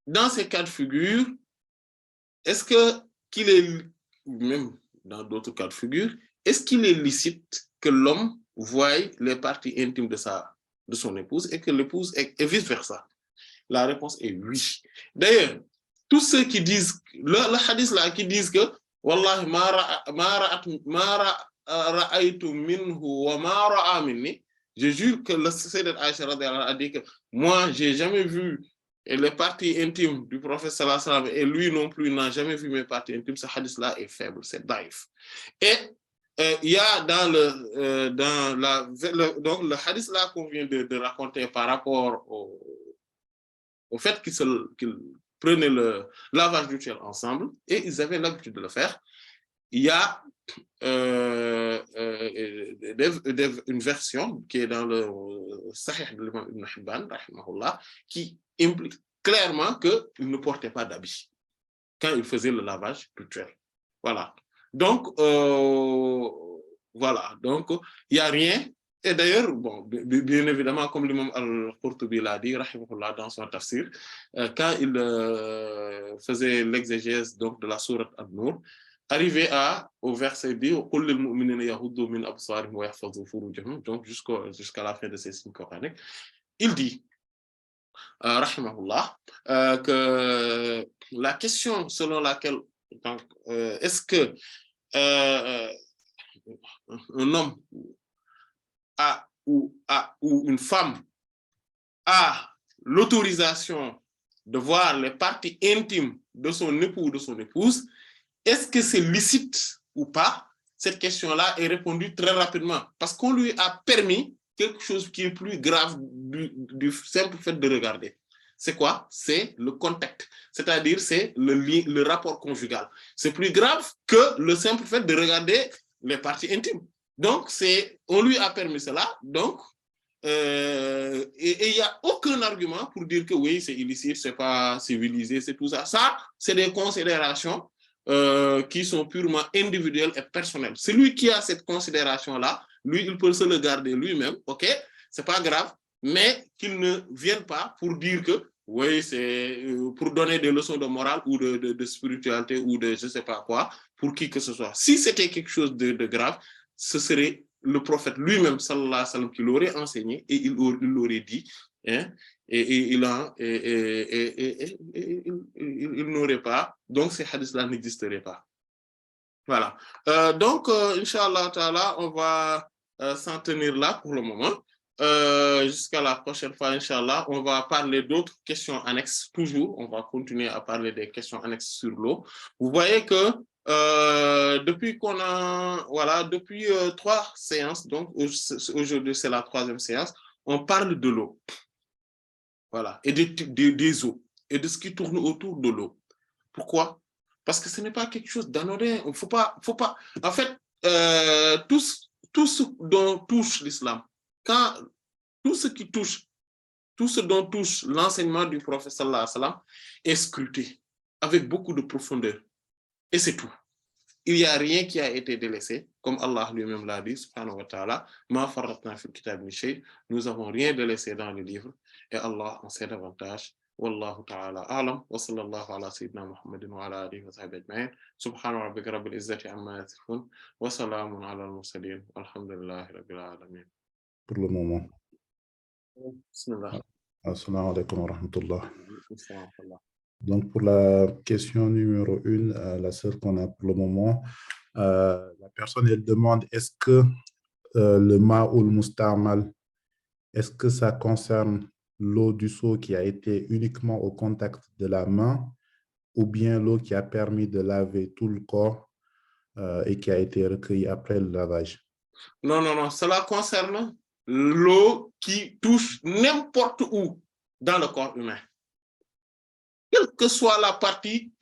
dans ces cas de figure, est-ce que qu'il est, même dans d'autres cas de figure, est-ce qu'il est licite que l'homme voie les parties intimes de son épouse et que l'épouse et vice-versa? La réponse est oui. D'ailleurs, tous ceux qui disent, le hadith là, qui disent que Wallahi ma ra'aytu minhu wa ma ra'a minni, je jure que le Sayyidat Aïcha a dit que moi, j'ai jamais vu les parties intimes du prophète sallallahu alayhi wa sallam et lui non plus n'a jamais vu mes parties intimes. Ce hadith là est faible, c'est daif. Et il y a donc le hadith là qu'on vient de raconter par rapport au fait qu'ils prenaient le lavage rituel ensemble et ils avaient l'habitude de le faire. Il y a une version qui est dans le Sahih de l'imam Ibn Hibban, rahimahullah, qui implique clairement qu'il ne portait pas d'habit quand il faisait le lavage rituel. Voilà. Donc, voilà. Donc, il n'y a rien. Et d'ailleurs, bon, bien évidemment, comme l'imam Al-Qurtubi l'a dit, rahimahullah, dans son tafsir, quand il faisait l'exégèse donc de la sourate An-Nur, arrivé au verset dit donc jusqu'à la fin de ces signes coraniques, il dit, rahimahullah, que la question selon laquelle donc, est-ce que un homme ou une femme a l'autorisation de voir les parties intimes de son époux ou de son épouse, est-ce que c'est licite ou pas? Cette question-là est répondue très rapidement parce qu'on lui a permis quelque chose qui est plus grave du simple fait de regarder. C'est quoi? C'est le contact, c'est-à-dire c'est le rapport conjugal. C'est plus grave que le simple fait de regarder les parties intimes. Donc, on lui a permis cela, donc, et il n'y a aucun argument pour dire que oui, c'est illicite, c'est pas civilisé, c'est tout ça. Ça, c'est des considérations qui sont purement individuelles et personnelles. Celui qui a cette considération-là, lui, il peut se le garder lui-même, ok, c'est pas grave, mais qu'il ne vienne pas pour dire que oui, c'est pour donner des leçons de morale ou de spiritualité ou de je sais pas quoi, pour qui que ce soit. Si c'était quelque chose de grave, ce serait le prophète lui-même, sallallahu alayhi wa sallam, qui l'aurait enseigné et il l'aurait dit, hein, et il n'aurait pas, donc ces hadiths-là n'existeraient pas. Voilà. Donc, Inch'Allah Ta'ala, on va s'en tenir là pour le moment. Jusqu'à la prochaine fois, Inch'Allah, on va parler d'autres questions annexes, toujours. On va continuer à parler des questions annexes sur l'eau. Vous voyez que depuis depuis 3 séances, donc aujourd'hui c'est la 3e séance, on parle de l'eau. Voilà, et des eaux, et de ce qui tourne autour de l'eau. Pourquoi? parce que ce n'est pas quelque chose d'anodin. Faut pas. En fait, tout ce dont touche l'islam, tout ce dont touche l'enseignement du prophète sallallahu alayhi wa sallam est scruté avec beaucoup de profondeur. Et c'est tout. Il n'y a rien qui a été délaissé, comme Allah lui-même l'a dit, subhanahu wa ta'ala, ma farratna fil kitab min shay, nous avons rien délaissé dans le livre, et Allah en sait davantage. Wallahu ta'ala a'lam, wa sallallahu ala sayyidina Muhammadin wa ala alihi wa sahbihi ajma'in, subhana rabbika rabbil izzati amma yasifun, wa salamun ala al-mursalin, walhamdulillahi rabbil alamin. Pour le moment. Bismillah. Assalamu alaikum wa rahmatullah. Donc, pour la question numéro 1, la seule qu'on a pour le moment, la personne, elle demande, est-ce que le ma'oul musta'mal, est-ce que ça concerne l'eau du seau qui a été uniquement au contact de la main ou bien l'eau qui a permis de laver tout le corps et qui a été recueillie après le lavage? Non, cela concerne l'eau qui touche n'importe où dans le corps humain. Quelle que soit la partie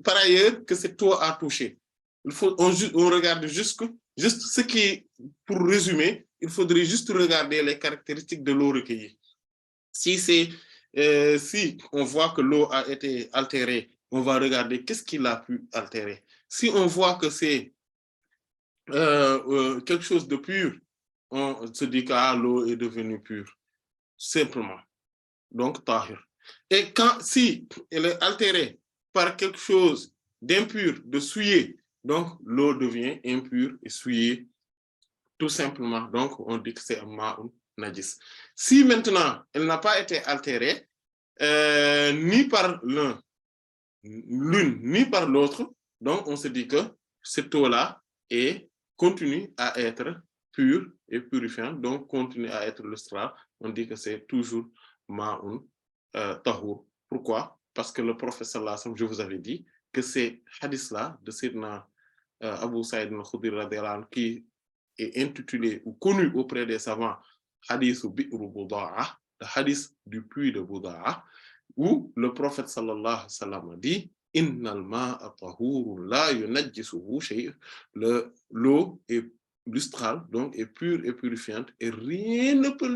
par ailleurs que cette eau a touché. On regarde juste ce qui, pour résumer, il faudrait juste regarder les caractéristiques de l'eau recueillie. Si on voit que l'eau a été altérée, on va regarder qu'est-ce qui l'a pu altérer. Si on voit que c'est quelque chose de pur, on se dit que l'eau est devenue pure, simplement. Donc, tahir. Et si elle est altérée par quelque chose d'impur, de souillé, donc l'eau devient impure et souillée, tout simplement. Donc, on dit que c'est un ma'un najis. Si maintenant, elle n'a pas été altérée, ni par l'une, ni par l'autre, donc on se dit que cette eau-là continue à être pure et purifiante, donc continue à être lustrale. On dit que c'est toujours ma'un tahour. Pourquoi? Parce que le prophète sallallahu alayhi wa sallam, je vous avais dit que ces hadiths-là de Sayyidina Abu Sa'id al-Khudri radhiyallahu anhu qui est intitulé ou connu auprès des savants hadith bi'ru Buda'a, le hadith du puits de Buda'a, où le prophète sallallahu alayhi wa sallam a dit innal ma'a tahurun la yunajjisuhu shay', l'eau est lustrale, donc est pure et purifiante, et rien ne peut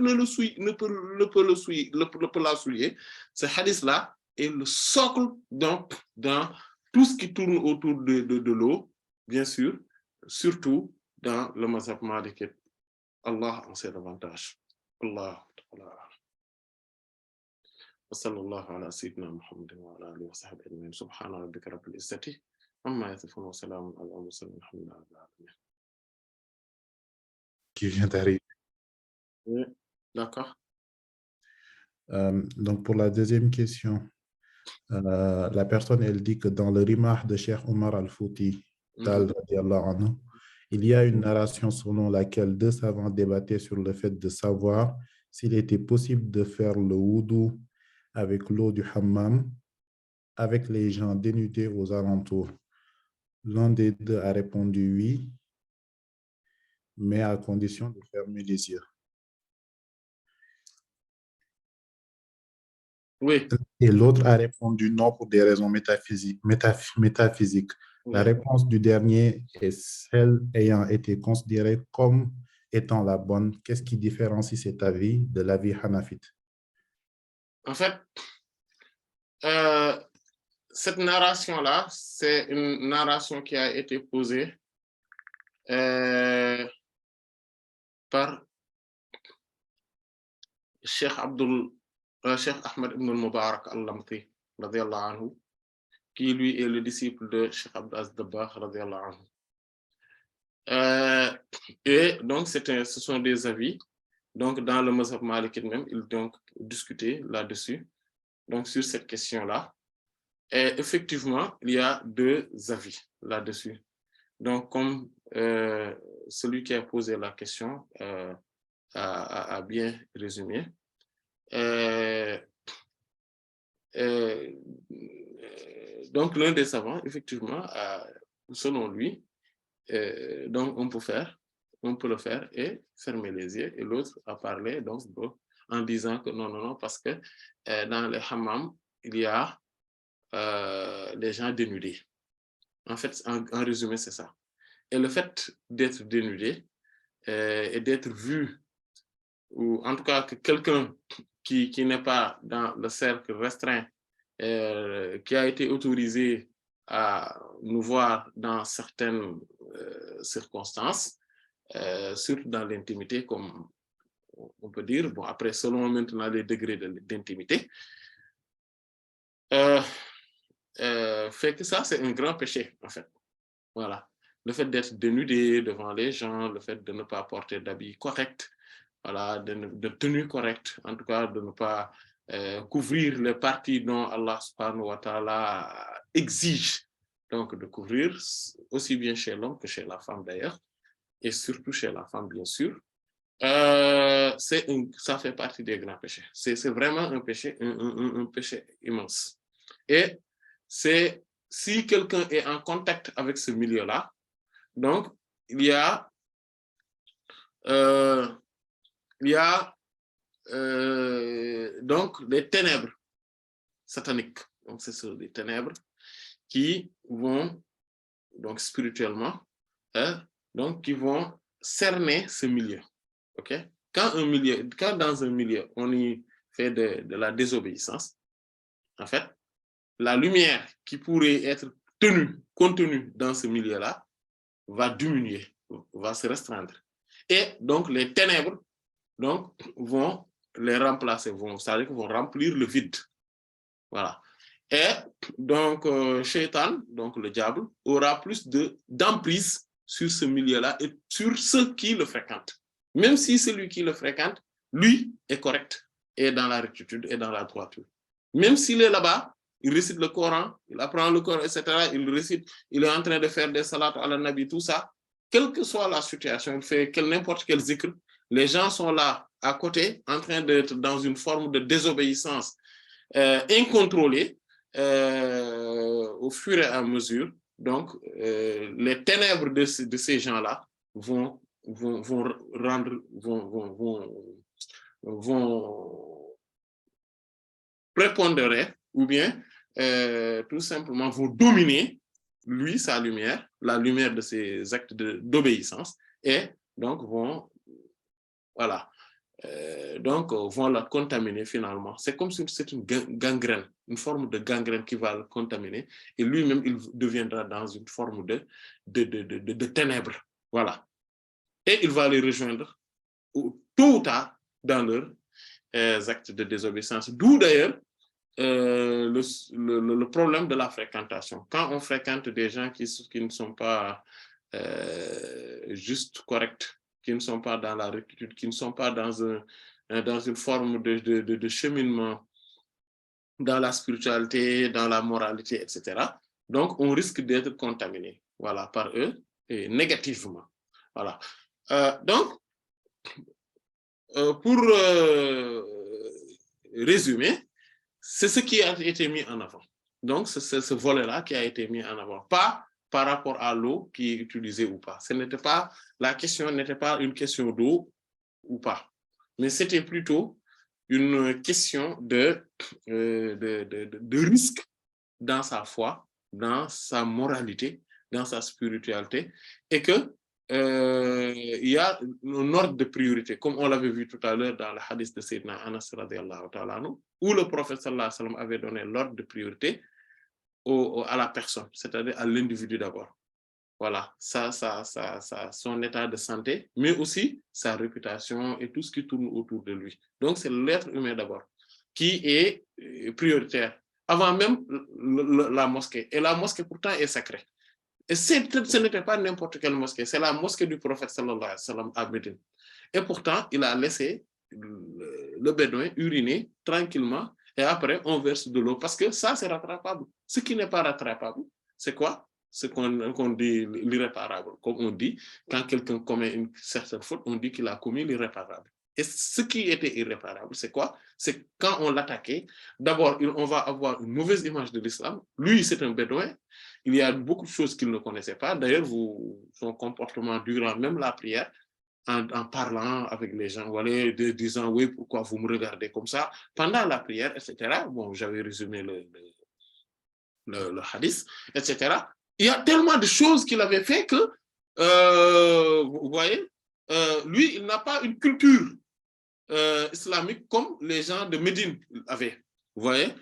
la souiller. Ce hadith-là est le socle donc dans tout ce qui tourne autour de l'eau, bien sûr, surtout dans le mazhab maliki. Allah en sait davantage. Allah ta'ala. وصلى الله على سيدنا محمد وعلى آله وصحبه أجمعين سبحان ربك رب العزة عما يصفون وسلام على المرسلين الحمد لله رب العالمين. Qui vient d'arriver. Oui, d'accord. Donc, pour la deuxième question, la personne, elle dit que dans le Rimah de Cheikh Omar Al-Fouti, il y a une narration selon laquelle deux savants débattaient sur le fait de savoir s'il était possible de faire le wudu avec l'eau du hammam avec les gens dénudés aux alentours. L'un des deux a répondu oui, mais à condition de fermer les yeux. Oui. Et l'autre a répondu non pour des raisons métaphysiques. Oui. La réponse du dernier est celle ayant été considérée comme étant la bonne. Qu'est-ce qui différencie cet avis de l'avis hanafite? En fait, cette narration-là, c'est une narration qui a été posée par Cheikh Ahmed ibn al-Mubarak al-Lamti, radiyallahu anhu, qui lui est le disciple de Cheikh Abd Az Dabbagh, radiyallahu anhu. Et donc, ce sont des avis. Donc, dans le mazhab maliki même, ils donc discuté là-dessus, donc sur cette question-là. Et effectivement, il y a deux avis là-dessus. Donc, comme celui qui a posé la question a bien résumé, donc l'un des savants, effectivement, selon lui, donc on peut le faire et fermer les yeux, et l'autre a parlé donc en disant que non, parce que dans les hammams, il y a les gens dénudés. En fait, en résumé, c'est ça. Et le fait d'être dénudé et d'être vu, ou en tout cas que quelqu'un qui n'est pas dans le cercle restreint, qui a été autorisé à nous voir dans certaines circonstances, surtout dans l'intimité, comme on peut dire, bon, après, selon maintenant les degrés d'intimité, fait que ça, c'est un grand péché, en fait. Voilà. Le fait d'être dénudé devant les gens, le fait de ne pas porter d'habits corrects, voilà, de tenue correcte, en tout cas, de ne pas couvrir les parties dont Allah subhanahu wa ta'ala exige donc de couvrir, aussi bien chez l'homme que chez la femme d'ailleurs, et surtout chez la femme, bien sûr. Ça fait partie des grands péchés. C'est vraiment un péché, un péché immense. Et c'est si quelqu'un est en contact avec ce milieu-là, donc il y a donc des ténèbres sataniques. Donc c'est sur des ténèbres qui vont donc spirituellement, donc qui vont cerner ce milieu. Ok? Quand dans un milieu on y fait de la désobéissance, en fait, la lumière qui pourrait être contenue dans ce milieu-là va diminuer, va se restreindre. Et donc les ténèbres donc, vont les remplacer, c'est-à-dire qu'ils vont remplir le vide. Voilà. Et donc, Shaitan, donc le diable, aura plus d'emprise sur ce milieu-là et sur ceux qui le fréquentent. Même si celui qui le fréquente, lui, est correct, est dans la rectitude et dans la droiture. Même s'il est là-bas, il récite le Coran, il apprend le Coran, etc. Il récite, il est en train de faire des salats à la Nabi, tout ça. Quelle que soit la situation, il fait n'importe quel zikr, les gens sont là, à côté, en train d'être dans une forme de désobéissance incontrôlée au fur et à mesure. Donc, les ténèbres de ces gens-là vont prépondérer ou bien tout simplement vont dominer lui, sa lumière, la lumière de ses actes d'obéissance et donc vont vont la contaminer finalement. C'est comme si c'est une gangrène, une forme de gangrène qui va le contaminer et lui-même, il deviendra dans une forme de ténèbres. Voilà. Et il va les rejoindre tôt ou tard dans leurs actes de désobéissance. D'où d'ailleurs le problème de la fréquentation. Quand on fréquente des gens qui ne sont pas juste corrects, qui ne sont pas dans la rectitude, qui ne sont pas dans une forme de cheminement dans la spiritualité, dans la moralité, etc. Donc, on risque d'être contaminé, voilà, par eux, et négativement. Voilà. Donc, pour résumer, c'est ce qui a été mis en avant. Donc, c'est ce volet-là qui a été mis en avant. Pas par rapport à l'eau qui est utilisée ou pas. La question n'était pas une question d'eau ou pas, mais c'était plutôt une question de risque dans sa foi, dans sa moralité, dans sa spiritualité, et que il y a un ordre de priorité, comme on l'avait vu tout à l'heure dans le hadith de Sayyidina Anas radiyallahu ta'ala anhu, où le prophète sallallahu alayhi wa sallam avait donné l'ordre de priorité à la personne, c'est-à-dire à l'individu d'abord. Voilà, son état de santé, mais aussi sa réputation et tout ce qui tourne autour de lui. Donc, c'est l'être humain d'abord qui est prioritaire, avant même la mosquée. Et la mosquée, pourtant, est sacrée. Et ce n'était pas n'importe quelle mosquée, c'est la mosquée du prophète sallallahu alayhi wa sallam à Médine. Et pourtant, il a laissé le bédouin uriner tranquillement et après, on verse de l'eau parce que ça, c'est rattrapable. Ce qui n'est pas rattrapable, c'est quoi? Ce qu'on dit l'irréparable. Comme on dit, quand quelqu'un commet une certaine faute, on dit qu'il a commis l'irréparable. Et ce qui était irréparable, c'est quoi? C'est quand on l'attaquait, d'abord, on va avoir une mauvaise image de l'islam. Lui, c'est un bédouin. Il y a beaucoup de choses qu'il ne connaissait pas. D'ailleurs, son comportement durant même la prière, en parlant avec les gens, voilà, disant, oui, pourquoi vous me regardez comme ça, pendant la prière, etc. Bon, j'avais résumé le hadith, etc. il y a tellement de choses qu'il avait fait que, vous voyez, lui, il n'a pas une culture islamique comme les gens de Médine avaient. Vous voyez,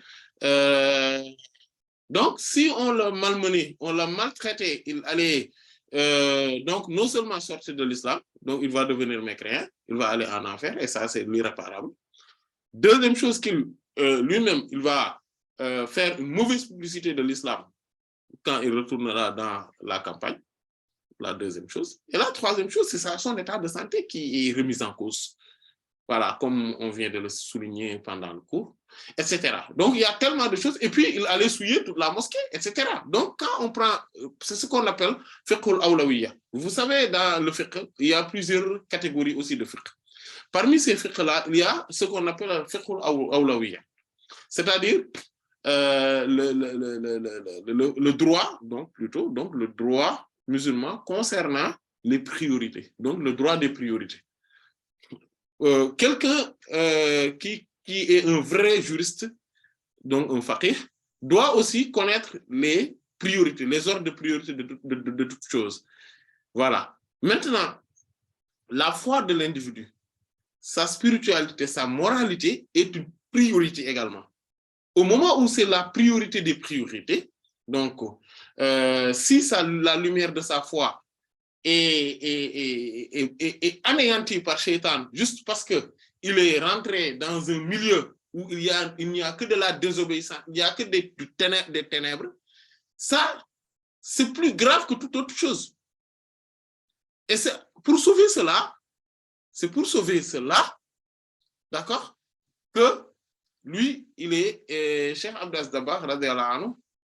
donc, si on l'a malmené, on l'a maltraité, il allait donc non seulement sortir de l'islam, donc il va devenir mécréant, il va aller en enfer, et ça, c'est l'irréparable. Deuxième chose qu'il lui-même, il va faire une mauvaise publicité de l'islam quand il retournera dans la campagne. La deuxième chose. Et la troisième chose, c'est son état de santé qui est remis en cause. Voilà, comme on vient de le souligner pendant le cours, etc. Donc, il y a tellement de choses. Et puis, il allait souiller toute la mosquée, etc. Donc, quand on prend, c'est ce qu'on appelle fiqh al-awlawiyya. Vous savez, dans le fiqh, il y a plusieurs catégories aussi de fiqh. Parmi ces fiqh-là, il y a ce qu'on appelle le fiqh al-awlawiyya. C'est-à-dire le droit, donc plutôt, donc le droit musulman concernant les priorités, donc le droit des priorités. Quelqu'un qui est un vrai juriste, donc un faqih, doit aussi connaître les priorités, les ordres de priorité de toutes choses. Voilà. Maintenant, la foi de l'individu, sa spiritualité, sa moralité est une priorité également. Au moment où c'est la priorité des priorités, donc si la lumière de sa foi est anéanti par Shaitan juste parce qu'il est rentré dans un milieu où il n'y a que de la désobéissance, il n'y a que des ténèbres, ça, c'est plus grave que toute autre chose. Et c'est pour sauver cela, d'accord, que lui, il est, Cheikh Abdas Dabakh, radiallahu anhu,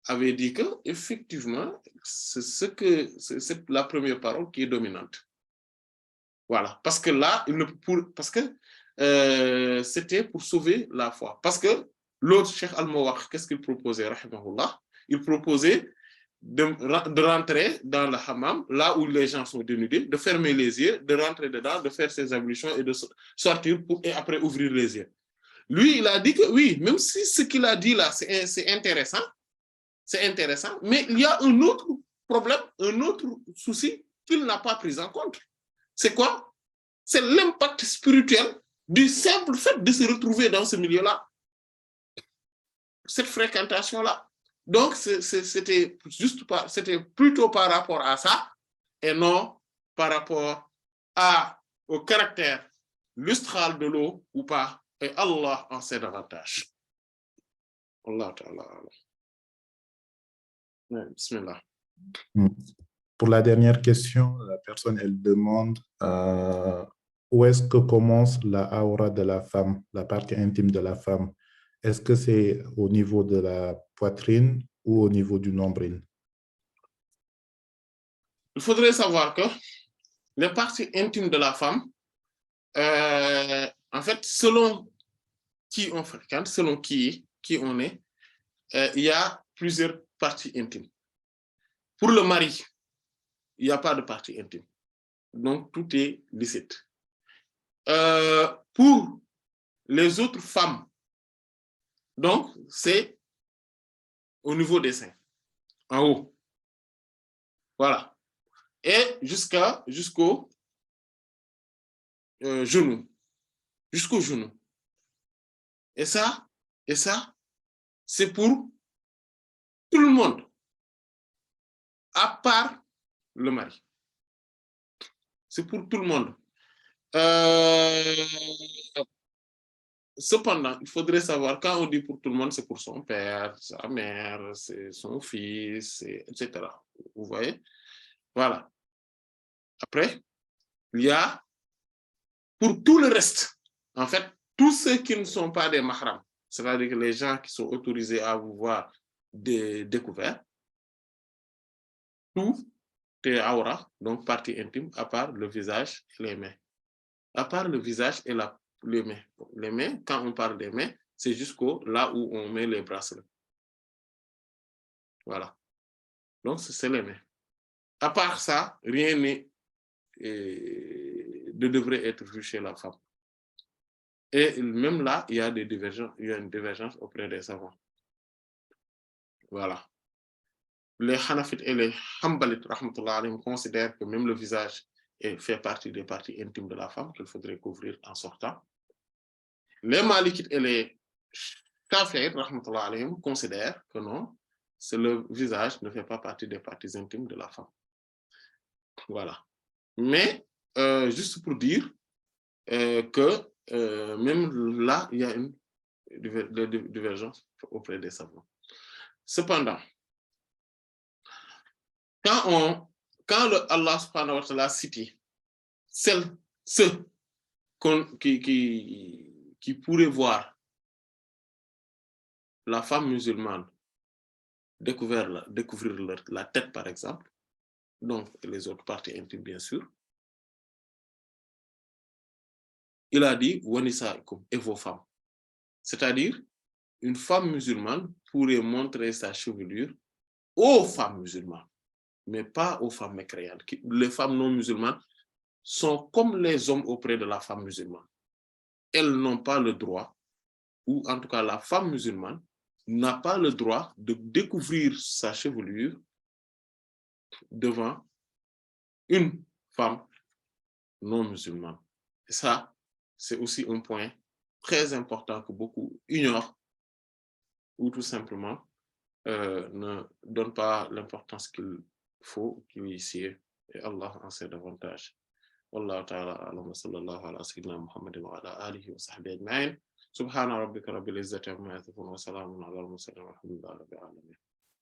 avait dit que effectivement, c'est la première parole qui est dominante. Voilà, parce que là, c'était pour sauver la foi. Parce que l'autre Cheikh Al-Mawakh, qu'est-ce qu'il proposait, rahimahullah? Il proposait de rentrer dans le hammam, là où les gens sont dénudés, de fermer les yeux, de rentrer dedans, de faire ses ablutions et de sortir et après ouvrir les yeux. Lui, il a dit que oui, même si ce qu'il a dit là, c'est intéressant, mais il y a un autre problème, un autre souci qu'il n'a pas pris en compte. C'est quoi? C'est l'impact spirituel du simple fait de se retrouver dans ce milieu-là, cette fréquentation-là. Donc, c'était plutôt par rapport à ça et non par rapport au caractère lustral de l'eau ou pas. Et Allah en sait davantage. Allah ta'ala. Bismillah. Pour la dernière question, la personne, elle demande où est-ce que commence la aura de la femme, la partie intime de la femme? Est-ce que c'est au niveau de la poitrine ou au niveau du nombril? Il faudrait savoir que les parties intimes de la femme, en fait, selon qui on fréquente, selon qui on est, il y a plusieurs parties intimes. Pour le mari, il n'y a pas de partie intime. Donc, tout est licite. Pour les autres femmes, donc, c'est au niveau des seins, en haut. Voilà. Et jusqu'au genou. Jusqu'au genou. Et ça, c'est pour tout le monde, à part le mari. C'est pour tout le monde. Cependant, il faudrait savoir, quand on dit pour tout le monde, c'est pour son père, sa mère, c'est son fils, etc. Vous voyez? Voilà. Après, il y a pour tout le reste, en fait, tous ceux qui ne sont pas des mahrams, c'est-à-dire que les gens qui sont autorisés à vous voir découverts, tout est aura, donc partie intime, à part le visage et les mains. À part le visage et les mains. Les mains, quand on parle des mains, c'est jusqu'au là où on met les bracelets. Voilà. Donc, c'est les mains. À part ça, rien ne devrait être vu chez la femme. Et même là, il y a une divergence auprès des savants. Voilà. les Hanafites et les Hanbalites rahmatullah alayhim considèrent que même le visage fait partie des parties intimes de la femme qu'il faudrait couvrir en sortant. Les Malikites et les Shafi'ites rahmatullah alayhim considèrent que non, le visage ne fait pas partie des parties intimes de la femme. Voilà. Mais juste pour dire que même là, il y a une divergence auprès des savants. Cependant, quand Allah subhanahu wa ta'ala cite ceux qui pourraient voir la femme musulmane découvrir la tête, par exemple, donc les autres parties intimes, bien sûr, il a dit « Wanisaikum » et vos femmes. C'est-à-dire, une femme musulmane pourrait montrer sa chevelure aux femmes musulmanes, mais pas aux femmes mécréantes. Les femmes non musulmanes sont comme les hommes auprès de la femme musulmane. Elles n'ont pas le droit, ou en tout cas la femme musulmane n'a pas le droit de découvrir sa chevelure devant une femme non musulmane. Et ça, c'est aussi un point très important que beaucoup ignorent ou tout simplement ne donnent pas l'importance qu'il faut qu'il y ait. Et Allah en sait davantage. Wallahu ta'ala a'lam wa sallallahu ala sayyidina Muhammadin wa ala alihi wa sahbihi ajma'in. Subhana rabbika rabbil izzati amma yasifun wa salamun ala al-mursalin walhamdulillahi rabbil alamin.